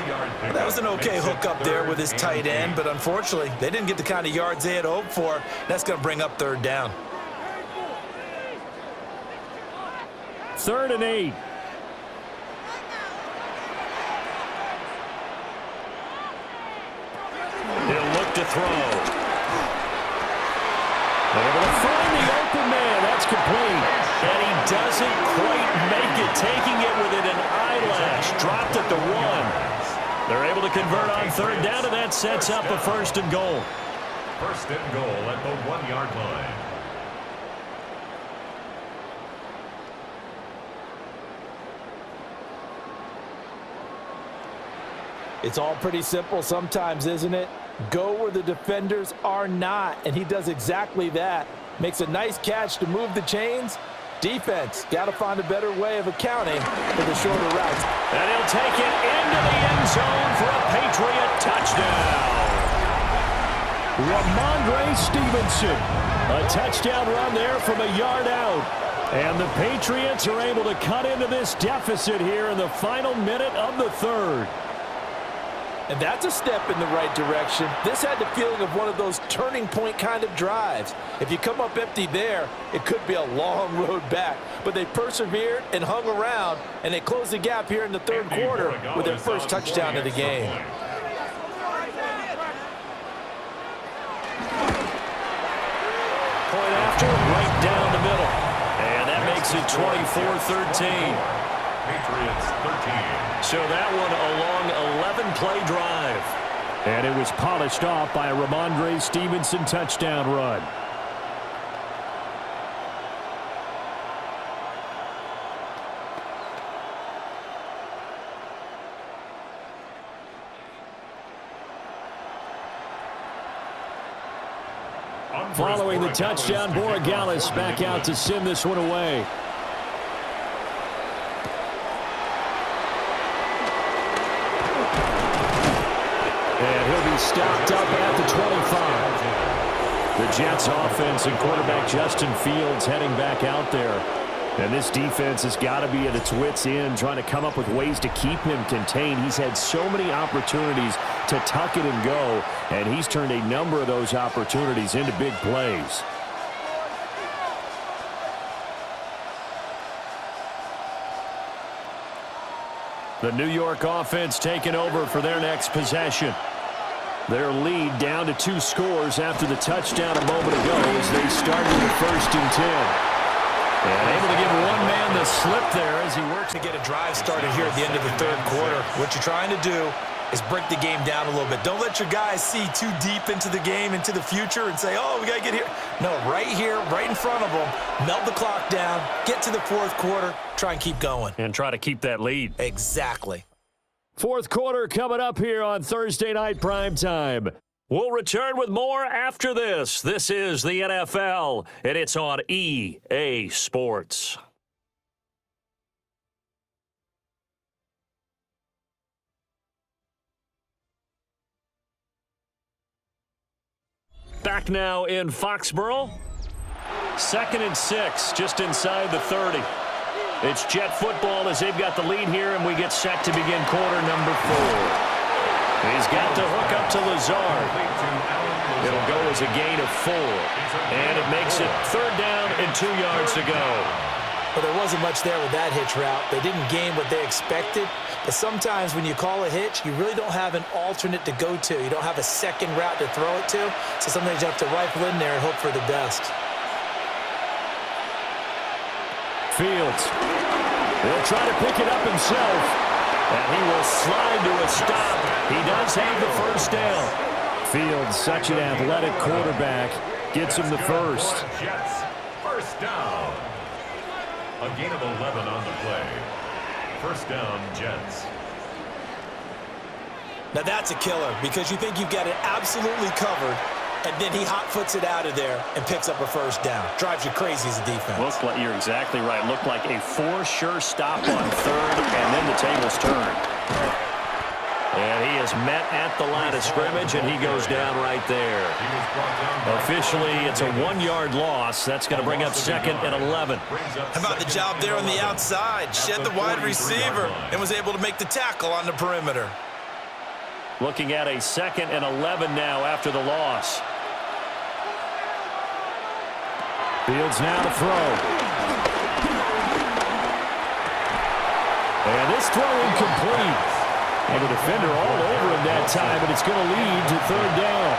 That was an okay hook up there with his tight end, but unfortunately, they didn't get the kind of yards they had hoped for. That's going to bring up 3rd down. 3rd and 8. He'll look to throw. Over complete. And he doesn't quite make it, taking it within an eyelash. Dropped at the 1. They're able to convert on third down, and that sets up a first and goal. First and goal at the 1-yard line. It's all pretty simple sometimes, isn't it? Go where the defenders are not, and he does exactly that. Makes a nice catch to move the chains. Defense, got to find a better way of accounting for the shorter routes. And he'll take it into the end zone for a Patriot touchdown. Ramondre Stevenson. A touchdown run there from a yard out. And the Patriots are able to cut into this deficit here in the final minute of the third. And that's a step in the right direction. This had the feeling of one of those turning point kind of drives. If you come up empty there, it could be a long road back. But they persevered and hung around, and they closed the gap here in the third quarter with their first touchdown of the game. Point after, right down the middle. And that makes it 24-13. Patriots 13. So that one a long 11-play drive. And it was polished off by a Ramondre Stevenson touchdown run. Following the touchdown, Borregales back out to send this one away. And he'll be stopped up at the 25. The Jets offense and quarterback Justin Fields heading back out there. And this defense has got to be at its wits' end, trying to come up with ways to keep him contained. He's had so many opportunities to tuck it and go, and he's turned a number of those opportunities into big plays. The New York offense taking over for their next possession. Their lead down to 2 scores after the touchdown a moment ago as they started the 1st and 10. And able to give one man the slip there as he works to get a drive started here at the end of the third quarter. What you're trying to do is break the game down a little bit. Don't let your guys see too deep into the game, into the future, and say, oh, we got to get here. No, right here, right in front of them, melt the clock down, get to the fourth quarter, try and keep going. and try to keep that lead. Exactly. Fourth quarter coming up here on Thursday Night Primetime. We'll return with more after this. This is the NFL, and it's on EA Sports. Back now in Foxborough. 2nd and 6, just inside the 30. It's Jet football as they've got the lead here, and we get set to begin quarter number 4. He's got the hook up to Lazard. It'll go as a gain of 4. And it makes it 3rd down and 2 yards to go. Well, there wasn't much there with that hitch route. They didn't gain what they expected. But sometimes when you call a hitch, you really don't have an alternate to go to. You don't have a second route to throw it to. So sometimes you have to rifle in there and hope for the best. Fields. He'll try to pick it up himself. And he will slide to a stop. He does have the first down. Fields, such an athletic quarterback, gets him the first. Jets, first down. A gain of 11 on the play. First down, Jets. Now that's a killer because you think you've got it absolutely covered, and then he hot-foots it out of there and picks up a first down. Drives you crazy as a defense. Looked like, you're exactly right. Looked like a for-sure stop on 3rd, and then the tables turn. And he is met at the line of scrimmage, and he goes down right there. Officially, it's a 1-yard loss. That's going to bring up 2nd and 11. How about the job there on the outside? Shed the wide receiver and was able to make the tackle on the perimeter. Looking at a 2nd and 11 now after the loss. Fields now to throw. And this throw incomplete. And the defender all over him that time, and it's going to lead to 3rd down.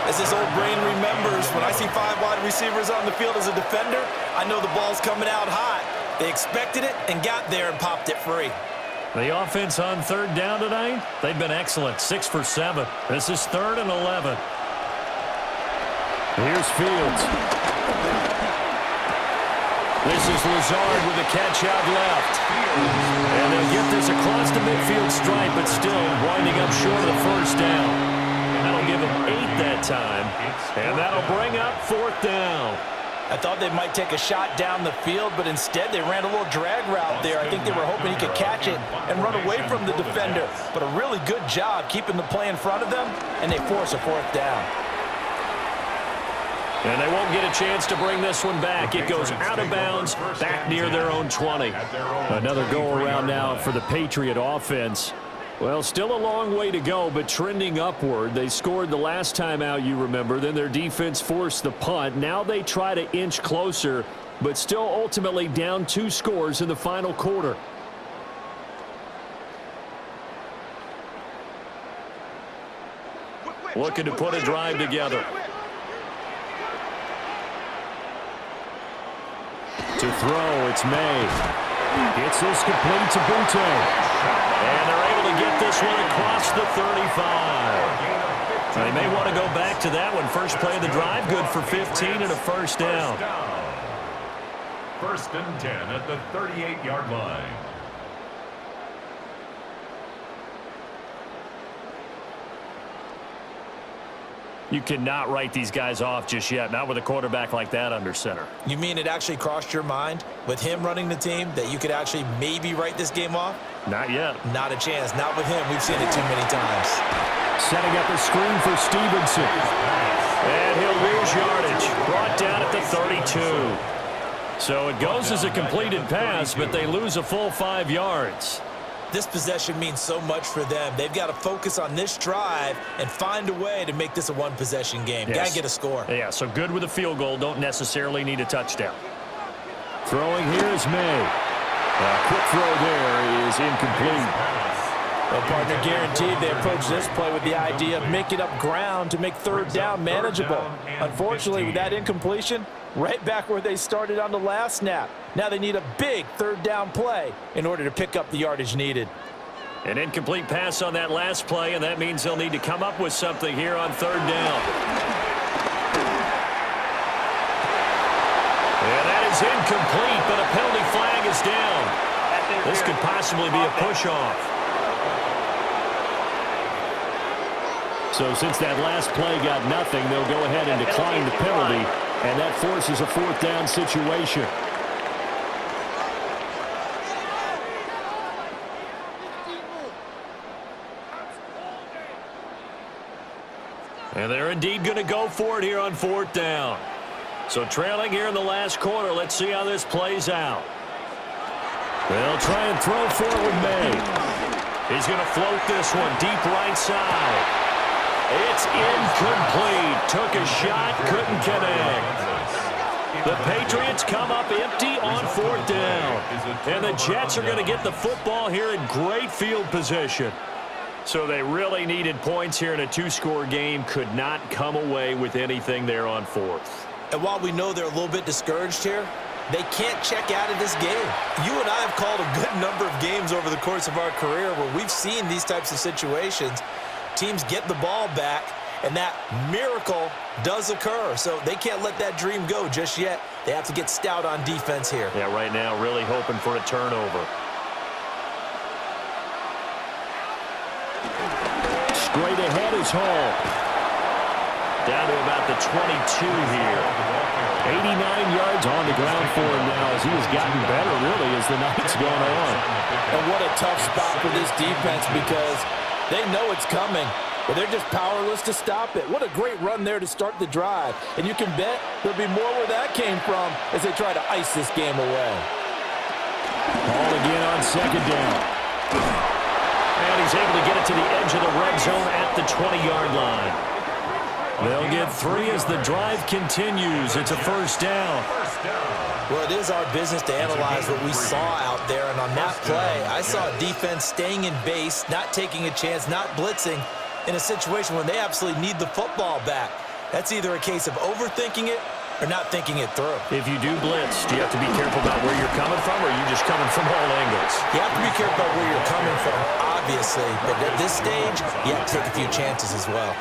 As this old brain remembers, when I see 5 wide receivers on the field as a defender, I know the ball's coming out hot. They expected it and got there and popped it free. The offense on third down tonight, they've been excellent, 6 for 7. This is 3rd and 11. Here's Fields. This is Lazard with a catch out left. And they'll get this across the midfield stripe, but still winding up short of the first down. And that'll give them 8 that time. And that'll bring up 4th down. I thought they might take a shot down the field, but instead they ran a little drag route there. I think they were hoping he could catch it and run away from the defender. But a really good job keeping the play in front of them, and they force a 4th down. And they won't get a chance to bring this one back. It goes out of bounds, back near their own 20. Another go-around now for the Patriot offense. Well, still a long way to go, but trending upward. They scored the last time out, you remember. Then their defense forced the punt. Now they try to inch closer, but still ultimately down 2 scores in the final quarter. Looking to put a drive together. To throw, it's May. Gets this complete to Butte. And they're able to get this one across the 35. They may want to go back to that one. First play of the drive, good for 15 and a first down. 1st and 10 at the 38-yard line. You cannot write these guys off just yet, not with a quarterback like that under center. You mean it actually crossed your mind with him running the team that you could actually maybe write this game off? Not yet. Not a chance. Not with him. We've seen it too many times. Setting up a screen for Stevenson. And he'll lose yardage. Brought down at the 32. So it goes as a completed pass, but they lose a full 5 yards. This possession means so much for them. They've got to focus on this drive and find a way to make this a one-possession game. Yes. Got to get a score. Yeah, so good with a field goal. Don't necessarily need a touchdown. Throwing here is May. A quick throw there is incomplete. Well, partner, guaranteed they approach this play with the idea of making up ground to make 3rd down manageable. Unfortunately, with that incompletion, right back where they started on the last snap. Now they need a big 3rd down play in order to pick up the yardage needed. An incomplete pass on that last play, and that means they'll need to come up with something here on 3rd down. And that is incomplete, but a penalty flag is down. This could possibly be a push-off. So since that last play got nothing, they'll go ahead and decline the penalty, and that forces a 4th down situation. And they're indeed going to go for it here on 4th down. So trailing here in the last quarter, let's see how this plays out. They'll try and throw for it with May. He's going to float this one deep right side. It's incomplete. Took a shot, couldn't connect. The Patriots come up empty on 4th down. And the Jets are going to get the football here in great field position. So they really needed points here in a 2-score game. Could not come away with anything there on 4th. And while we know they're a little bit discouraged here, they can't check out of this game. You and I have called a good number of games over the course of our career where we've seen these types of situations. Teams get the ball back, and that miracle does occur. So they can't let that dream go just yet. They have to get stout on defense here. Yeah, right now really hoping for a turnover. Straight ahead is Hall. Down to about the 22 here. 89 yards on the ground for him now as he has gotten better, really, as the night's gone on. And what a tough spot for this defense because they know it's coming, but they're just powerless to stop it. What a great run there to start the drive. And you can bet there'll be more where that came from as they try to ice this game away. Hall again on 2nd down. And he's able to get it to the edge of the red zone at the 20-yard line. They'll get 3 as the drive continues. It's a 1st down. Well, it is our business to analyze what we saw out there, and on that play, I saw defense staying in base, not taking a chance, not blitzing, in a situation when they absolutely need the football back. That's either a case of overthinking it or not thinking it through. If you do blitz, do you have to be careful about where you're coming from, or are you just coming from all angles? You have to be careful about where you're coming from, obviously, but at this stage, you have to take a few chances as well.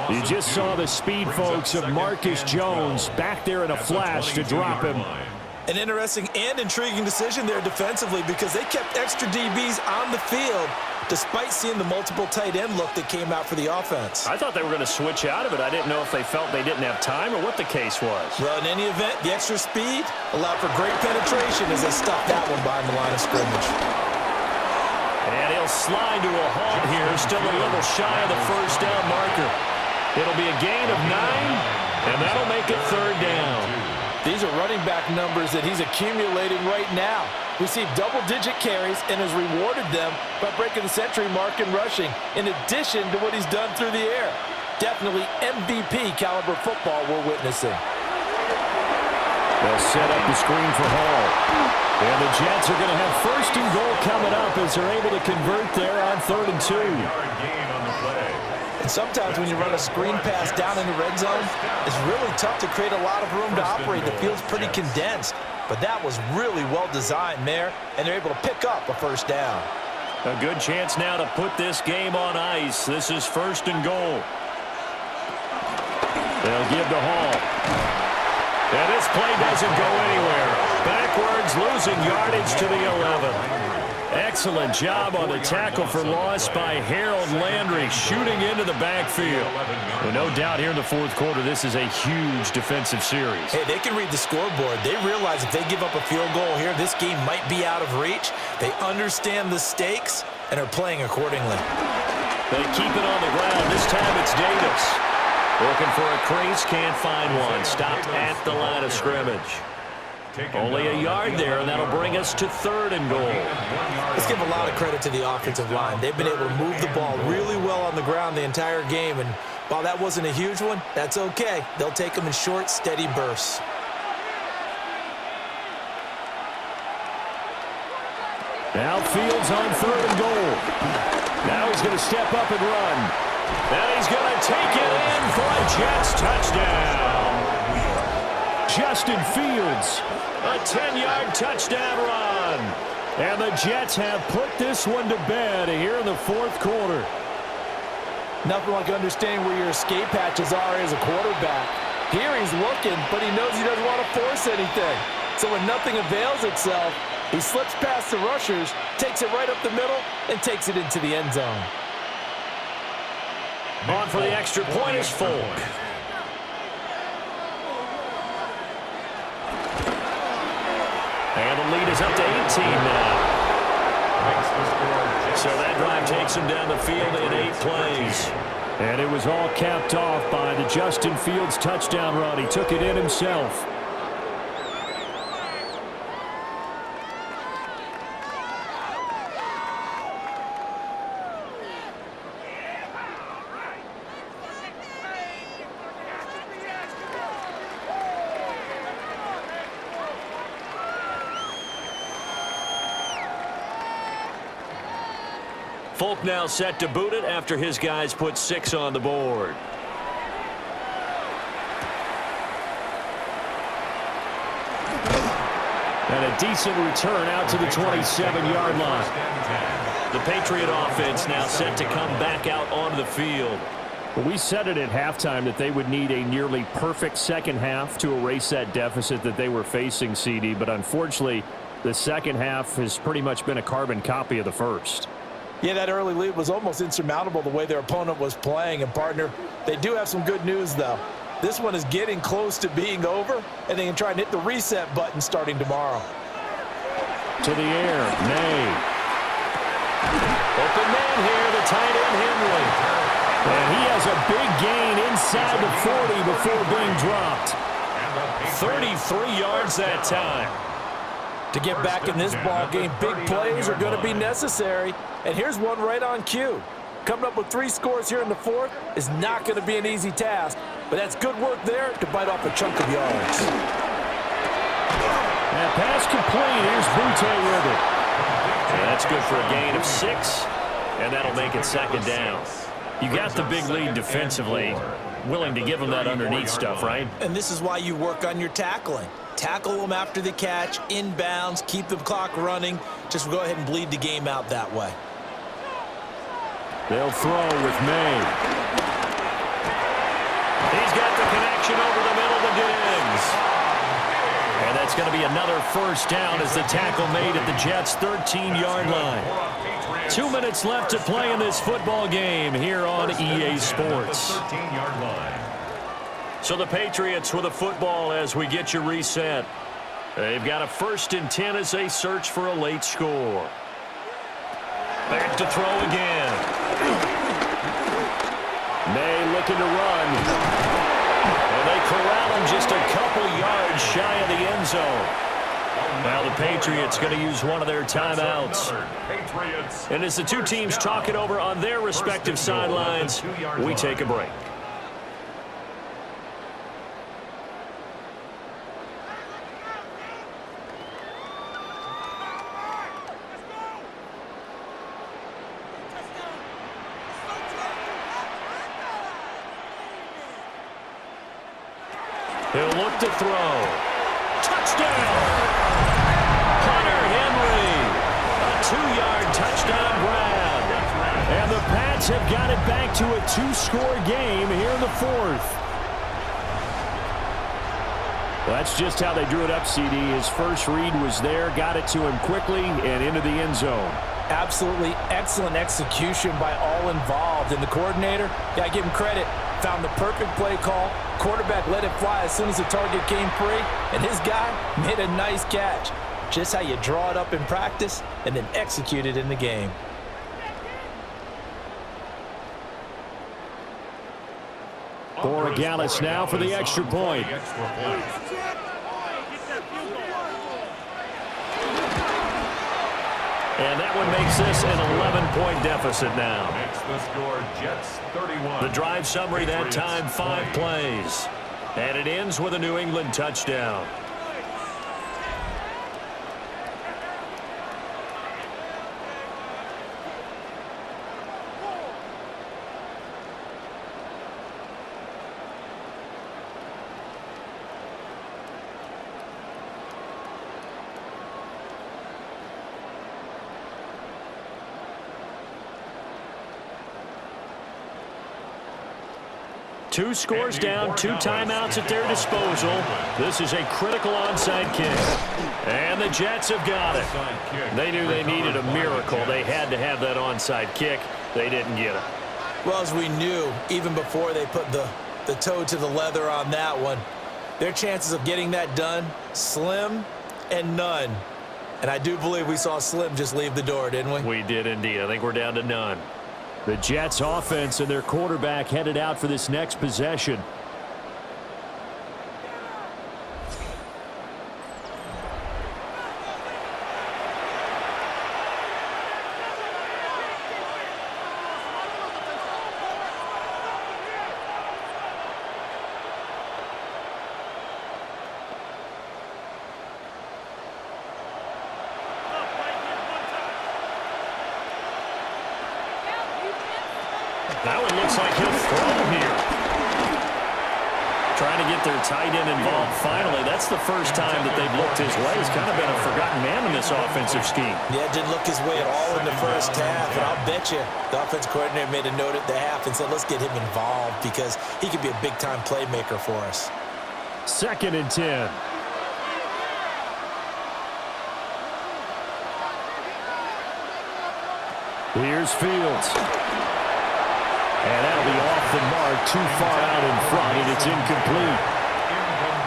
You just saw the speed, folks, of Marcus Jones back there in a flash to drop him. An interesting and intriguing decision there defensively because they kept extra DBs on the field despite seeing the multiple tight end look that came out for the offense. I thought they were going to switch out of it. I didn't know if they felt they didn't have time or what the case was. Well, in any event, the extra speed allowed for great penetration as they stuffed that one behind the line of scrimmage. And he'll slide to a halt here, still a little shy of the first down marker. It'll be a gain of 9, and that'll make it third down. These are running back numbers that he's accumulating right now. Received double-digit carries and has rewarded them by breaking the century mark in rushing, in addition to what he's done through the air. Definitely MVP caliber football we're witnessing. They'll set up the screen for Hall. And the Jets are going to have first and goal coming up as they're able to convert there on 3rd and 2. And sometimes when you run a screen pass down in the red zone, it's really tough to create a lot of room to operate. The field's pretty condensed. But that was really well designed there, and they're able to pick up a first down. A good chance now to put this game on ice. This is 1st and goal. They'll give to Hall. And this play doesn't go anywhere. Backwards, losing yardage to the 11. Excellent job on the tackle for loss by Harold Landry, shooting into the backfield. Well, no doubt here in the 4th quarter, this is a huge defensive series. Hey, they can read the scoreboard. They realize if they give up a field goal here, this game might be out of reach. They understand the stakes and are playing accordingly. They keep it on the ground. This time it's Davis. Looking for a crease, can't find one. Stopped at the line of scrimmage. Only a yard there, and that'll bring us to 3rd and goal. Let's give a lot of credit to the offensive line. They've been able to move the ball really well on the ground the entire game, and while that wasn't a huge one, that's okay. They'll take them in short, steady bursts. Now Fields on 3rd and goal. Now he's going to step up and run. And he's going to take it in for a Jets touchdown. Justin Fields, a 10-yard touchdown run. And the Jets have put this one to bed here in the 4th quarter. Nothing like understanding where your escape hatches are as a quarterback. Here he's looking, but he knows he doesn't want to force anything. So when nothing avails itself, he slips past the rushers, takes it right up the middle, and takes it into the end zone. On for the extra point is Folk. And the lead is up to 18 now. So that drive takes him down the field in 8 plays. And it was all capped off by the Justin Fields touchdown run. He took it in himself. Folk now set to boot it after his guys put 6 on the board. And a decent return out to the 27-yard line. The Patriot offense now set to come back out onto the field. We said it at halftime that they would need a nearly perfect second half to erase that deficit that they were facing, CD. But unfortunately, the second half has pretty much been a carbon copy of the first. Yeah, that early lead was almost insurmountable the way their opponent was playing. And, partner, they do have some good news, though. This one is getting close to being over, and they can try and hit the reset button starting tomorrow. To the air, May. Open man here, the tight end Henry. And he has a big gain inside the 40 before being dropped. 33 yards that time. To get back in this ball game, big plays are going to be necessary. And here's one right on cue. Coming up with 3 scores here in the 4th is not going to be an easy task, but that's good work there to bite off a chunk of yards. And pass complete. Here's Butte with it. And that's good for a gain of 6, and that'll make it 2nd down. You got the big lead defensively. Willing to give them that underneath stuff, right? And this is why you work on your tackling. Tackle them after the catch, inbounds, keep the clock running. Just go ahead and bleed the game out that way. They'll throw with May. He's got the connection over the middle to Diggs. And that's going to be another first down as the tackle made at the Jets' 13-yard line. 2 minutes left to play in this football game here on EA Sports. So the Patriots with a football as we get you reset. They've got a 1st and 10 as they search for a late score. Back to throw again. May looking to run. And they corral him just a couple yards shy of the end zone. Now the Patriots going to use one of their timeouts. And as the two teams talk it over on their respective sidelines, we take a break. He'll look to throw. Touchdown! Hunter Henry. A 2-yard touchdown grab. And the Pats have got it back to a 2-score game here in the 4th. Well, that's just how they drew it up, CD. His first read was there, got it to him quickly, and into the end zone. Absolutely excellent execution by all involved. And the coordinator, got to give him credit, found the perfect play call. Quarterback let it fly as soon as the target came free, and his guy made a nice catch. Just how you draw it up in practice and then execute it in the game. Borregales now for the extra point. And that one makes this an 11-point deficit now. The drive summary that time, 5 plays. And it ends with a New England touchdown. Two scores down, 2 timeouts at their disposal. This is a critical onside kick. And the Jets have got it. They knew they needed a miracle. They had to have that onside kick. They didn't get it. Well, as we knew, even before they put the toe to the leather on that one, their chances of getting that done, slim and none. And I do believe we saw Slim just leave the door, didn't we? We did indeed. I think we're down to none. The Jets offense and their quarterback headed out for this next possession. That one looks like he'll throw here. Trying to get their tight end involved finally. That's the first time that they've looked his way. He's kind of been a forgotten man in this offensive scheme. Yeah, didn't look his way at all in the first half. And I'll bet you the offensive coordinator made a note at the half and said, let's get him involved because he could be a big-time playmaker for us. 2nd and 10. Here's Fields. And that'll be off the mark, too far out in front, and it's incomplete.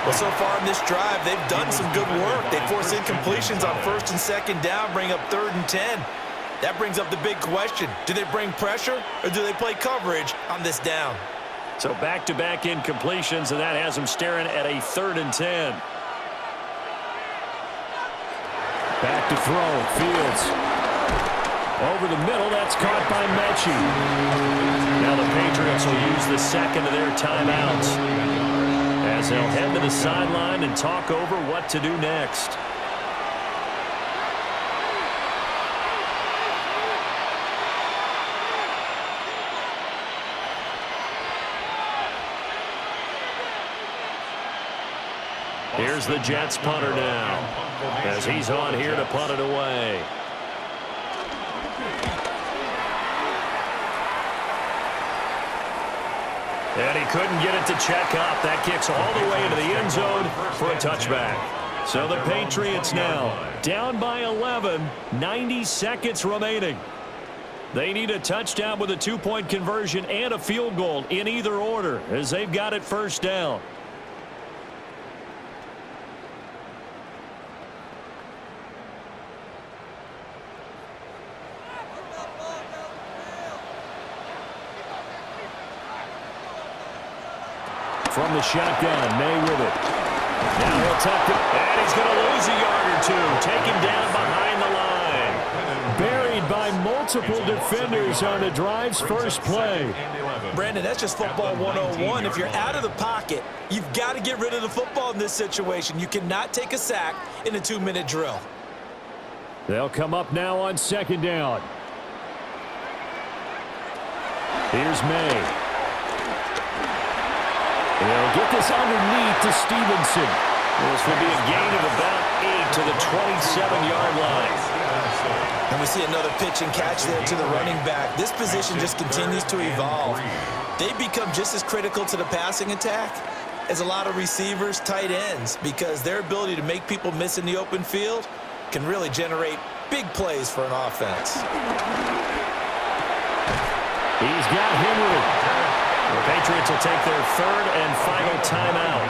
Well, so far in this drive, they've done some good work. They force incompletions on 1st and 2nd down, bring up 3rd and 10. That brings up the big question. Do they bring pressure, or do they play coverage on this down? So back-to-back incompletions, and that has them staring at a 3rd and 10. Back to throw, Fields. Over the middle, that's caught by Mechie. Now the Patriots will use the second of their timeouts as they'll head to the sideline and talk over what to do next. Here's the Jets punter now, as he's on here to punt it away. And he couldn't get it to check up. That kicks all the way into the end zone for a touchback. So the Patriots now down by 11, 90 seconds remaining. They need a touchdown with a two-point conversion and a field goal in either order as they've got it first down. From the shotgun, May with it. Now he'll tuck it, and he's going to lose a yard or two. Taken down behind the line. Buried by multiple defenders on the drive's first play. Brandon, that's just football 101. If you're out of the pocket, you've got to get rid of the football in this situation. You cannot take a sack in a 2-minute drill. They'll come up now on second down. Here's May. They'll get this underneath to Stevenson. This will be a gain of about 8 to the 27-yard line. And we see another pitch and catch there to the running back. This position just continues to evolve. They become just as critical to the passing attack as a lot of receivers, tight ends, because their ability to make people miss in the open field can really generate big plays for an offense. He's got Henry. The Patriots will take their third and final timeout,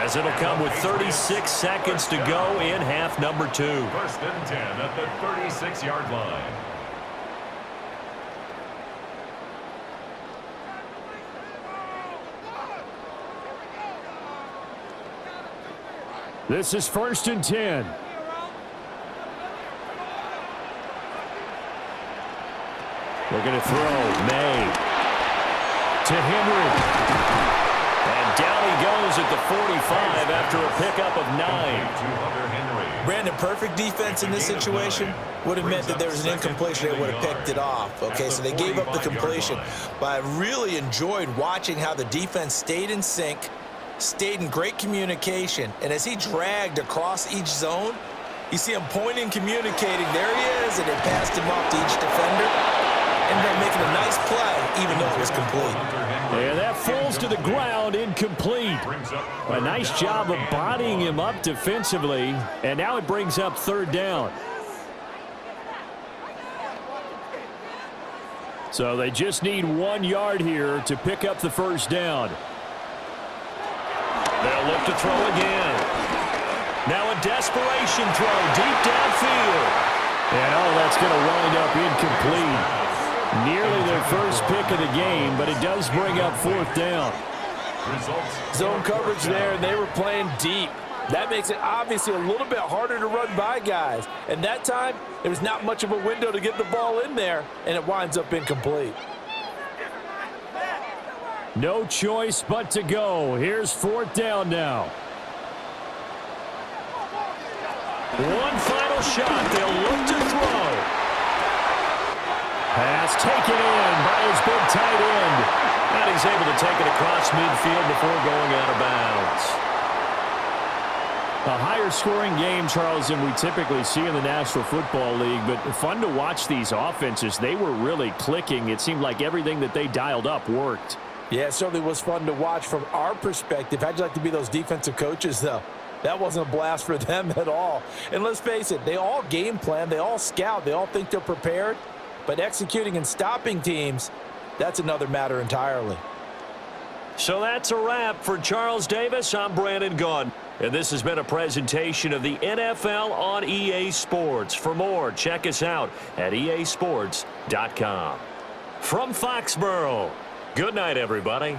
as it'll come with 36 seconds to go in half number 2. First and 10 at the 36-yard line. This is first and 10. They're going to throw. May. To Henry. And down he goes at the 45 after a pickup of 9. Brandon, perfect defense in this situation would have meant that there was an incompletion. They would have picked it off. Okay, so they gave up the completion. But I really enjoyed watching how the defense stayed in sync, stayed in great communication. And as he dragged across each zone, you see him pointing, communicating. There he is, and they passed him off to each defender. Ended up making a nice play, even though it was complete. Yeah, that falls to the ground, incomplete. A nice job of bodying him up defensively, and now it brings up third down. So they just need 1 yard here to pick up the first down. They'll look to throw again. Now a desperation throw deep downfield. And that's going to wind up incomplete. Nearly their first pick of the game, but it does bring up fourth down. Zone coverage there, and they were playing deep. That makes it obviously a little bit harder to run by guys. And that time, there was not much of a window to get the ball in there, and it winds up incomplete. No choice but to go. Here's fourth down now. One final shot. They'll look to throw. Pass taken in by his big tight end. And he's able to take it across midfield before going out of bounds. A higher scoring game, Charles, than we typically see in the National Football League, but fun to watch these offenses. They were really clicking. It seemed like everything that they dialed up worked. Yeah, it certainly was fun to watch from our perspective. How'd you like to be those defensive coaches, though? That wasn't a blast for them at all. And let's face it, they all game plan, they all scout, they all think they're prepared. But executing and stopping teams, that's another matter entirely. So that's a wrap for Charles Davis. I'm Brandon Gaudin. And this has been a presentation of the NFL on EA Sports. For more, check us out at easports.com. From Foxborough, good night, everybody.